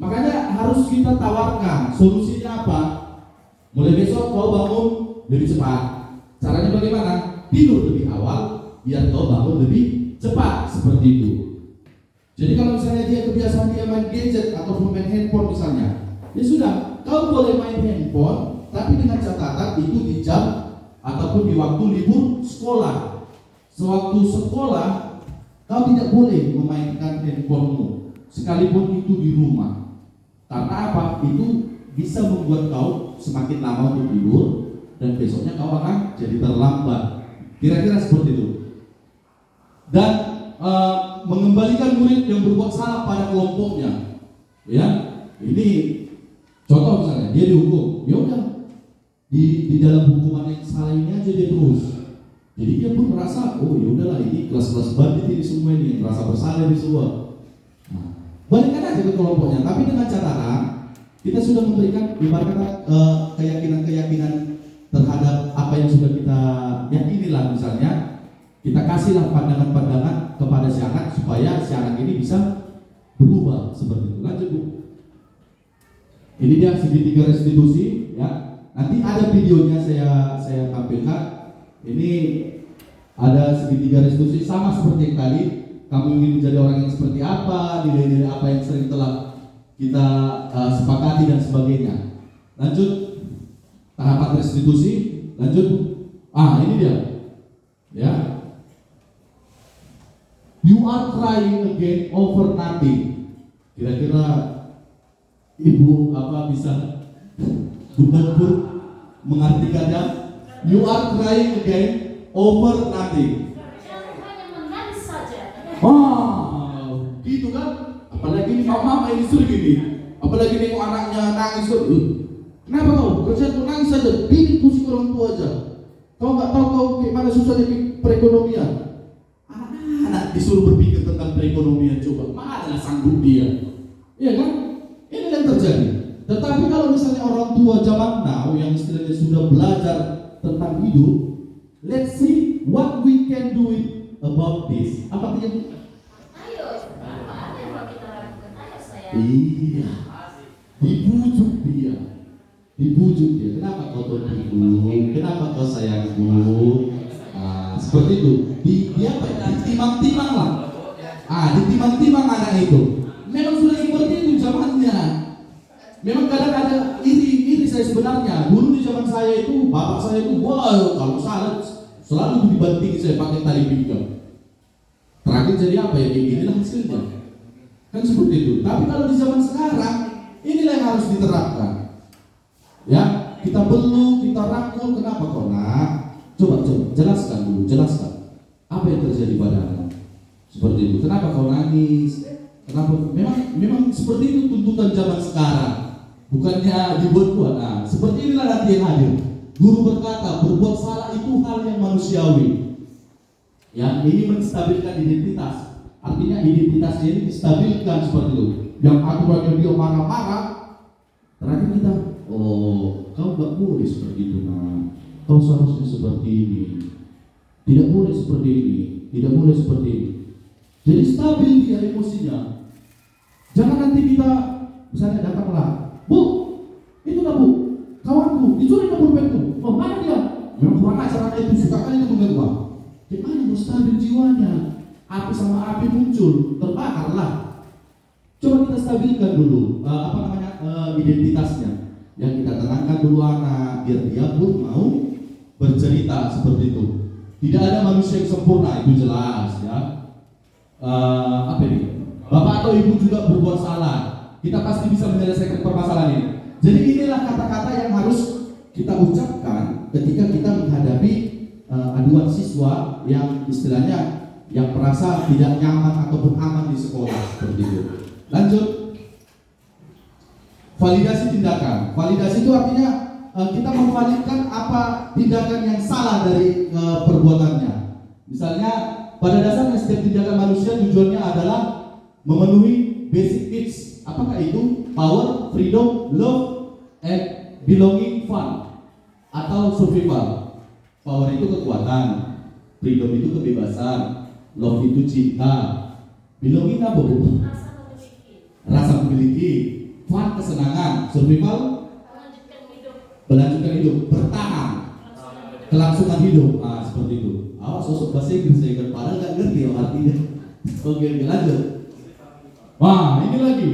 Makanya harus kita tawarkan solusinya apa. Mulai besok kau bangun lebih cepat. Caranya bagaimana? Tidur lebih awal biar kau bangun lebih cepat, seperti itu. Jadi kalau misalnya dia kebiasaan dia main gadget ataupun main handphone misalnya, ya sudah, kau boleh main handphone, tapi dengan catatan itu di jam ataupun di waktu libur sekolah. Sewaktu sekolah, kau tidak boleh memainkan handphonemu, sekalipun itu di rumah. Karena apa? Itu bisa membuat kau semakin lama untuk tidur dan besoknya kau akan jadi terlambat. Kira-kira seperti itu. Dan mengembalikan murid yang berbuat salah pada kelompoknya. Ya, ini contoh misalnya dia dihukum, ya udah di dalam hukuman yang salah ini aja dia terus. Jadi dia pun merasa, oh ya udahlah ini kelas-kelas bandit ini semua ini merasa bersalah ini semua. Nah, balikan aja ke kelompoknya, tapi dengan catatan kita sudah memberikan ibarat keyakinan-keyakinan terhadap apa yang sudah kita yakinilah. Misalnya kita kasihlah pandangan-pandangan kepada si anak supaya si anak ini bisa berubah seperti itu. Lanjut Bu. Ini dia segitiga restitusi ya. Nanti ada videonya saya tampilkan. Ini ada segitiga restitusi sama seperti yang tadi. Kamu ingin menjadi orang yang seperti apa, nilai-nilai apa yang sering telah kita sepakati dan sebagainya. Lanjut tahapan restitusi. Lanjut. Ini dia. Ya. You are crying again over nothing. Kira-kira Ibu bisa benar-benar mengartikannya? You are crying again over nothing. Hanya menangis saja. Gitu kan? Apalagi mama ini sering gini. Apalagi nengok anaknya nangis tuh. Kenapa kau? Kerjaan nangis saja. Bikin pusing orang tua aja. Kau nggak tahu kau gimana susahnya perekonomian. Anak disuruh berpikir tentang perekonomian, coba mana sanggup dia. Iya kan? Ini yang terjadi. Tetapi kalau misalnya orang tua zaman now yang istilahnya sudah belajar tentang hidup, let's see what we can do about this. Apa artinya? Ayo, apa yang mau kita lakukan? Ayo saya. Iya. Dibujuk dia. Kenapa kau terbujuk? Kenapa kau sayangku? Seperti itu. Ditimang-timang lah. Ditimang-timang anak itu. Memang sudah seperti itu zamannya. Memang kadang ada iri saya sebenarnya. Dulu di zaman saya itu, bapak saya itu, kalau salah selalu dibanting saya pakai tali pinggang. Terakhir jadi apa ya? Inilah hasilnya. Kan seperti itu. Tapi kalau di zaman sekarang, inilah yang harus diterapkan. Ya, kita belum, kita rangkul. Kenapa kok nak? Coba jelaskan dulu, apa yang terjadi padamu? Seperti itu. Kenapa kau nangis? Kenapa? Memang seperti itu tuntutan zaman sekarang. Bukannya dibuat-buat. Seperti inilah nanti yang hadir. Guru berkata, berbuat salah itu hal yang manusiawi. Ya, ini menstabilkan identitas. Artinya identitasnya ini distabilkan seperti itu. Yang aturannya dia marah-marah, terakhir kita, kau nggak boleh seperti itu nak. Kau seharusnya seperti ini. Tidak boleh seperti ini. Tidak boleh seperti ini. Jadi stabil dia emosinya. Jangan nanti kita misalnya datanglah, Bu, itulah Bu, kawanku, dicuri pulpenku. Mana dia? Memang kurang ajar anak itu, suka kali itu mengganggu. Gimana mau stabil jiwanya? Api sama api muncul, terbakarlah. Coba kita stabilkan dulu identitasnya. Yang kita tenangkan dulu anak, biar dia pun mau bercerita seperti itu. Tidak ada manusia yang sempurna, itu jelas ya. Bapak atau ibu juga berbuat salah. kita pasti bisa menyelesaikan permasalahan ini. Jadi inilah kata-kata yang harus kita ucapkan ketika kita menghadapi aduan siswa yang istilahnya yang merasa tidak nyaman ataupun aman di sekolah seperti itu. Lanjut. Validasi tindakan. Validasi itu artinya kita memvalidkan apa tindakan yang salah dari perbuatannya. Misalnya pada dasarnya setiap tindakan manusia tujuannya adalah memenuhi basic needs. Apakah itu? Power, freedom, love, and belonging, fun, atau survival. Power itu kekuatan, freedom itu kebebasan, love itu cinta, belonging apa bu? Rasa memiliki, fun kesenangan, survival melanjutkan hidup, bertahan, kelangsungan hidup. Nah seperti itu. Sosok bahasa Inggris saya kan padahal nggak ngerti artinya. Oke, lanjut. Wah ini lagi.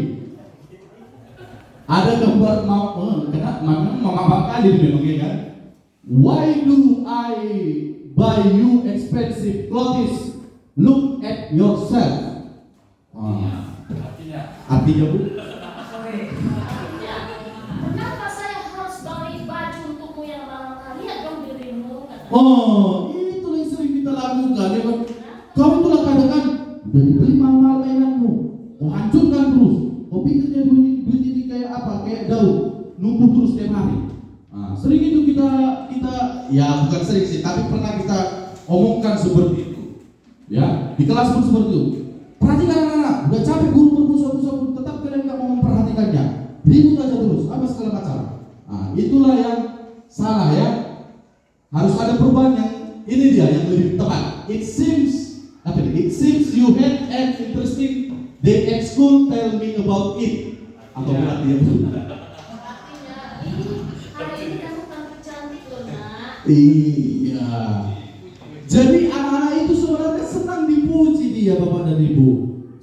Ada gambar mama kali ini memang ya kan. Why do I buy you expensive clothes? Look at yourself. Artinya bu? Kenapa saya harus beli baju untukmu yang mahal? Lihat dong dirimu. Itu yang sering kita lakukan ya kan. Kau itulah katakan udah dibeli mahal mainanmu, kau hancurkan terus. Kau pikirnya duit ini kayak apa? Kayak daun, numpuk terus tiap hari. Sering itu kita ya bukan sering sih, tapi pernah kita omongkan seperti itu. Ya, di kelas pun seperti itu. Perhatikan anak-anak, udah capek guru berbusa-busa pun tetap kalian nggak mau memperhatikannya. Ribut aja terus, apa segala macam. Itulah yang salah ya. Harus ada perubahan yang ini dia yang lebih tepat. It seems you had an interesting day at school. Tell me about it. Apa artinya bu? Hari ini kamu tampil cantik loh nak. Iya. Jadi anak-anak itu sebenarnya senang dipuji dia bapak dan ibu.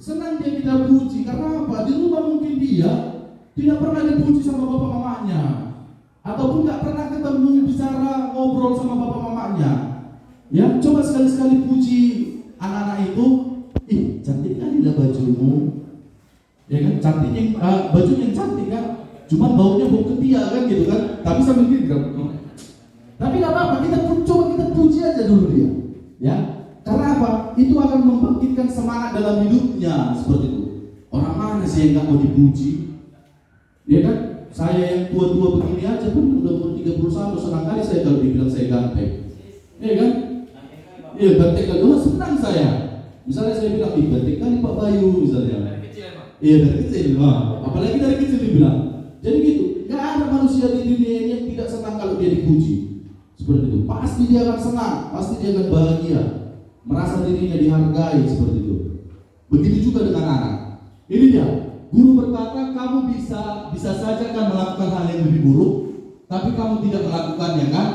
Senang dia kita puji karena apa? Di rumah mungkin dia tidak pernah dipuji sama bapak mamanya, ataupun nggak pernah ketemu bicara ngobrol sama bapak mamanya. Ya, coba sekali-sekali puji anak-anak itu. Cantik kali lah bajumu. Ya kan, cantik baju yang cantik kan. Cuman baunya bau ketiak kan gitu kan. Tapi sambil gitu kan. Tapi nggak apa-apa, coba kita puji aja dulu dia. Ya, karena apa? Itu akan membangkitkan semangat dalam hidupnya seperti itu. Orang mana sih yang nggak mau dipuji? Ya kan? Saya yang tua-tua begini aja pun udah umur 31, senang kali saya kalau dibilang saya ganteng. Iya kan? Iya, ganteng kali. Senang saya. Misalnya saya bilang, ganteng kali Pak Bayu misalnya. Dari kecil emang? Iya, dari kecil. Apalagi dari kecil dibilang. Jadi gitu, gak ada manusia di dunia ini yang tidak senang kalau dia dipuji. Seperti itu. Pasti dia akan senang, pasti dia akan bahagia, merasa dirinya dihargai seperti itu. Begitu juga dengan anak. Ini dia. Guru berkata kamu bisa saja kan melakukan hal yang lebih buruk, tapi kamu tidak melakukannya kan?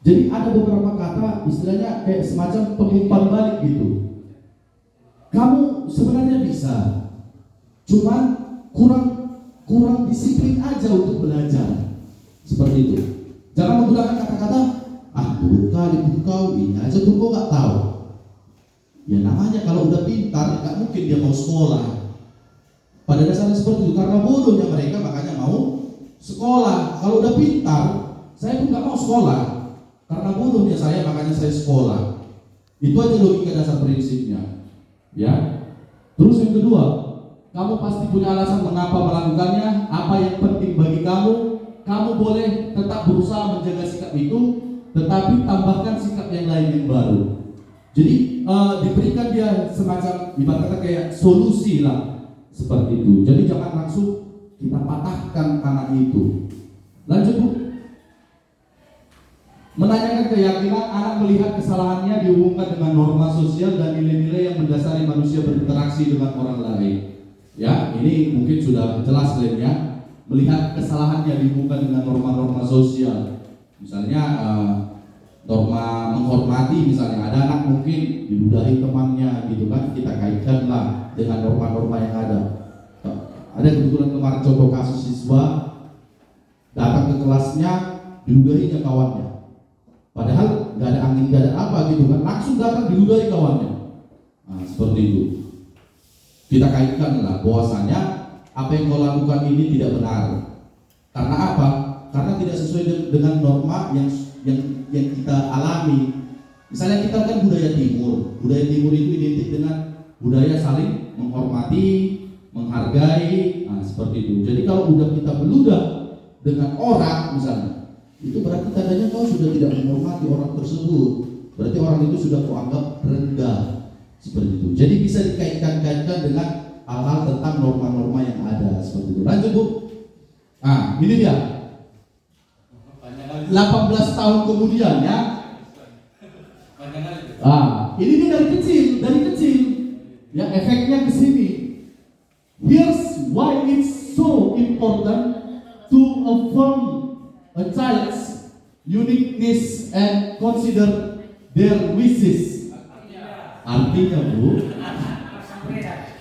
Jadi ada beberapa kata istilahnya kayak semacam pengumpan balik gitu. Kamu sebenarnya bisa, cuman kurang disiplin aja untuk belajar. Seperti itu. Jangan menggunakan kata-kata buruk kali kau ini aja tuh kau nggak tahu. Ya namanya kalau udah pintar nggak mungkin dia mau sekolah. Pada dasarnya seperti itu, karena bodohnya mereka makanya mau sekolah. Kalau udah pintar, saya pun nggak mau sekolah. Karena bodohnya saya makanya saya sekolah. Itu aja logika dasar prinsipnya. Ya. Terus yang kedua, kamu pasti punya alasan mengapa melakukannya. Apa yang penting bagi kamu. Kamu boleh tetap berusaha menjaga sikap itu, tetapi tambahkan sikap yang lain yang baru. Jadi diberikan dia semacam ibaratnya kayak solusi lah. Seperti itu. Jadi jangan langsung kita patahkan anak itu. Lanjut bu. Menanyakan keyakinan anak melihat kesalahannya dihubungkan dengan norma sosial dan nilai-nilai yang mendasari manusia berinteraksi dengan orang lain. Ya, ini mungkin sudah jelas lainnya. Melihat kesalahannya dihubungkan dengan norma-norma sosial. Misalnya norma menghormati, misalnya ada anak mungkin diludahi temannya gitu kan, kita kaitkanlah dengan norma-norma yang ada. Ada kebetulan kemarin contoh kasus siswa datang ke kelasnya diludahinya kawannya, padahal nggak ada angin nggak ada apa gitu kan, langsung datang diludahi kawannya. Seperti itu. Kita kaitkan lah bahwasanya apa yang kau lakukan ini tidak benar. Karena apa? Karena tidak sesuai dengan norma yang kita alami. Misalnya kita kan budaya timur itu identik dengan budaya saling menghormati, menghargai, nah seperti itu. Jadi kalau udah kita beludak dengan orang misalnya, itu berarti tandanya kau sudah tidak menghormati orang tersebut. Berarti orang itu sudah kau anggap rendah, seperti itu. Jadi bisa dikaitkan-kaitkan dengan hal-hal tentang norma-norma yang ada, seperti itu. Lanjut Bu. Nah ini dia. 18 tahun kemudian ya. Ini dia dari kecil. Ya efeknya ke sini. Here's why it's so important to affirm a child's uniqueness and consider their wishes. Artinya Bu,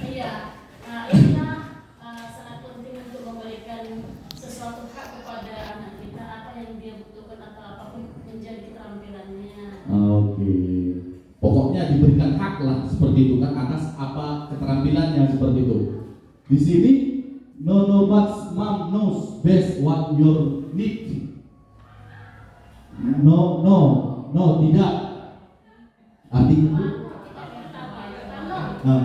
Iya. Nah, inilah sangat penting untuk memberikan sesuatu hak kepada anak kita, apa yang dia butuhkan atau apapun menjadi keterampilannya. oke. Pokoknya diberikan hak lah seperti itu kan atas apa keterampilannya seperti itu. Di sini no but mom knows best what your need. No tidak. Artinya itu. Nah.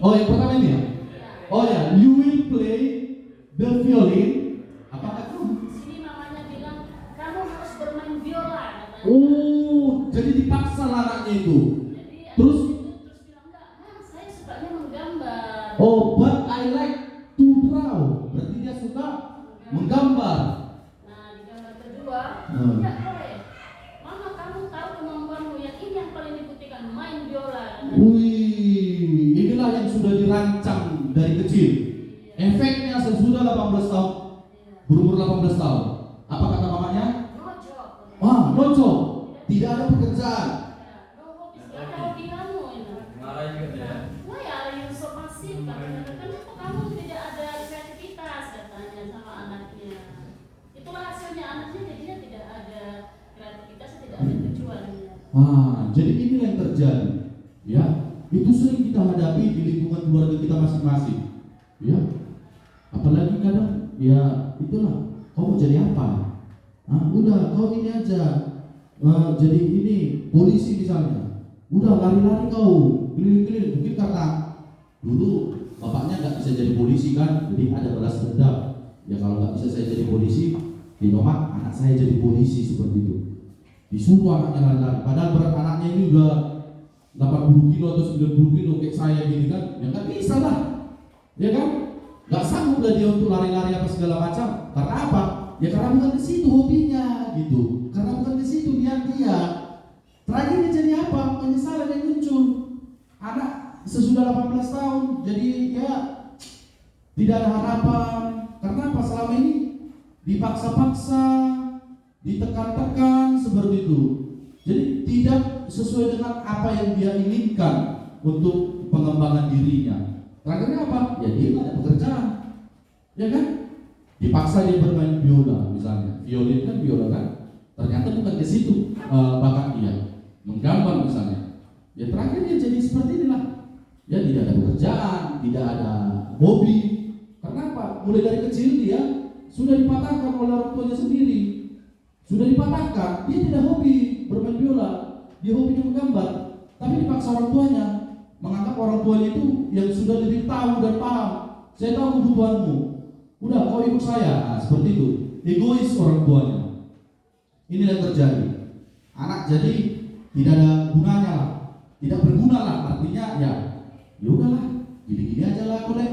Oh yang pertama ini ya. Oh ya, you will play the violin. Apakah itu? Sini mamanya bilang kamu harus bermain biola. Katanya. Oh, jadi dipaksa lah anaknya itu. Jadi Terus bilang enggak, saya sukanya menggambar. oh, but I like to draw. Berarti dia suka menggambar. Nah, di gambar kedua, Hmm. tidak boleh. Mama, kamu tahu kemampuanmu yang ini yang paling dibuktikan, main biola. Wih, inilah yang sudah dirancang dari kecil. Efeknya sesudah 18 tahun, berumur 18 tahun. Apa kata mamanya? No job. Wah, no job. Tidak ada pekerjaan. No hobbies, gak ada hobi kamu ini. Marah juga ya. Why are you so passive? Katanya, kenapa kamu tidak ada kreativitas? Katanya sama anaknya. Itulah hasilnya, anaknya jadinya tidak ada kreativitas, tidak ada tujuannya. Jadi inilah yang terjadi. Ya, itu sering kita hadapi di lingkungan keluarga kita masing-masing. Ya, apalagi kadang, ya itulah. Kau mau jadi apa? Udah, kau ini aja. Jadi ini polisi misalnya. Udah lari-lari kau, keliling-keliling. Mungkin karena dulu bapaknya nggak bisa jadi polisi kan, jadi ada balas dendam. Ya kalau nggak bisa saya jadi polisi, di rumah anak saya jadi polisi seperti itu. Disuruh anaknya lari-lari. Padahal berat anaknya ini udah 80 kilo atau 90 kilo kayak saya gini kan, ya nggak bisa lah, ya kan? Nggak sanggup lah dia untuk lari-lari apa segala macam. Karena apa? Ya karena bukan ke situ hobinya, gitu. Karena bukan ke situ dia. Terakhirnya jadi apa? Penyesalan yang muncul. Anak sesudah 18 tahun, jadi ya tidak ada harapan. Karena apa? Selama ini dipaksa-paksa, ditekan-tekan seperti itu. Jadi tidak sesuai dengan apa yang dia inginkan untuk pengembangan dirinya. Terakhirnya apa? Ya dia tidak ada pekerjaan, ya kan? Dipaksa dia bermain biola misalnya, violin kan biola kan? Ternyata bukan ke situ bakat dia, menggambar misalnya. Ya terakhir dia jadi seperti inilah. Ya tidak ada pekerjaan, tidak ada hobi. Karena apa? Mulai dari kecil dia sudah dipatahkan oleh orang tuanya sendiri. Sudah dipatahkan, dia tidak hobi bermain biola, dia hobinya menggambar. Tapi dipaksa orang tuanya, menganggap orang tuanya itu yang sudah lebih tahu dan paham. Saya tahu kebutuhanmu, udah kau ikut saya. Nah, seperti itu, egois orang tuanya. Inilah yang terjadi. Anak jadi tidak ada gunanya lah, tidak berguna lah. Artinya ya udahlah, gini-gini aja lah aku deh.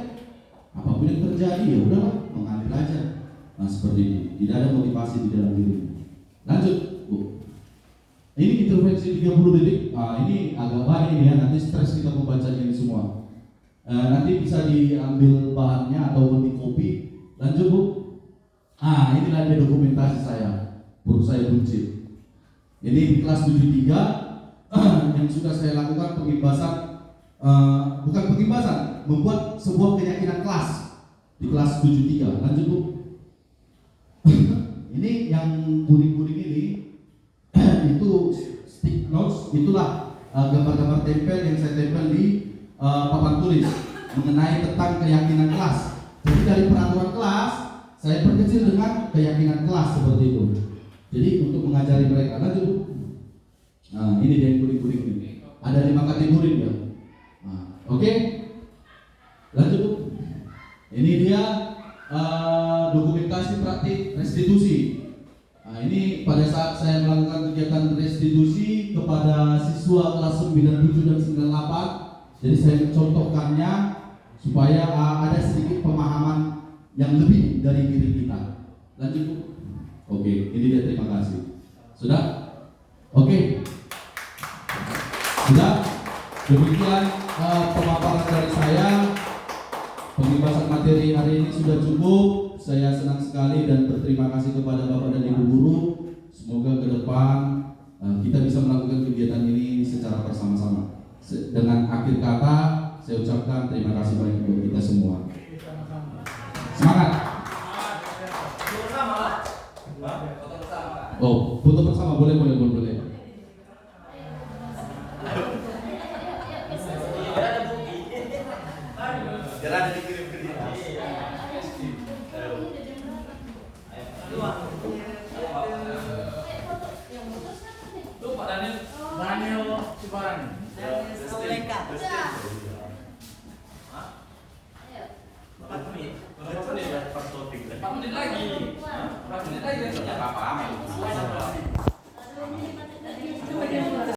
Apapun yang terjadi ya udahlah, mengalir aja. Nah seperti ini, tidak ada motivasi di dalam diri. Lanjut, Bu. Ini intervensi 30 detik. Ini agak banyak ini ya, nanti stres kita membacanya ini semua. Nanti bisa diambil bahannya ataupun di copy. Lanjut, Bu. Inilah dia dokumentasi saya. Perut saya buncit. Ini di kelas 73 yang sudah saya lakukan pengimbasan, bukan pengimbasan, membuat sebuah keyakinan kelas di kelas 73. Lanjut, Bu. Ini yang kuning-kuning ini itu stick notes, itulah gambar-gambar tempel yang saya tempel di papan tulis. mengenai tentang keyakinan kelas. Jadi dari peraturan kelas saya perkecil dengan keyakinan kelas seperti itu. Jadi untuk mengajari mereka. Lanjut. Nah, ini dia yang kuning-kuning ini. Ada 5 kategori ya. Nah, oke. Lanjut. Ini dia dokumentasi praktik restitusi. Nah, ini pada saat saya melakukan kegiatan restitusi kepada siswa kelas 97 dan 98. Jadi saya mencontohkannya supaya ada sedikit pemahaman yang lebih dari diri kita. Lanjut Bu. Oke, ini dia, terima kasih. Sudah? Oke. Sudah? Demikian pemaparan dari saya. Pembebasan materi hari ini sudah cukup. Saya senang sekali dan berterima kasih kepada Bapak dan Ibu guru. Semoga ke depan kita bisa melakukan kegiatan ini secara bersama-sama. Dengan akhir kata, saya ucapkan terima kasih banyak buat kita semua. Semangat. Oh, foto bersama boleh. Jangan dikirim ke dia. Tuh Pak Daniel Ciparan. Berapa menit lagi? Berapa menit lagi? Apa-apa.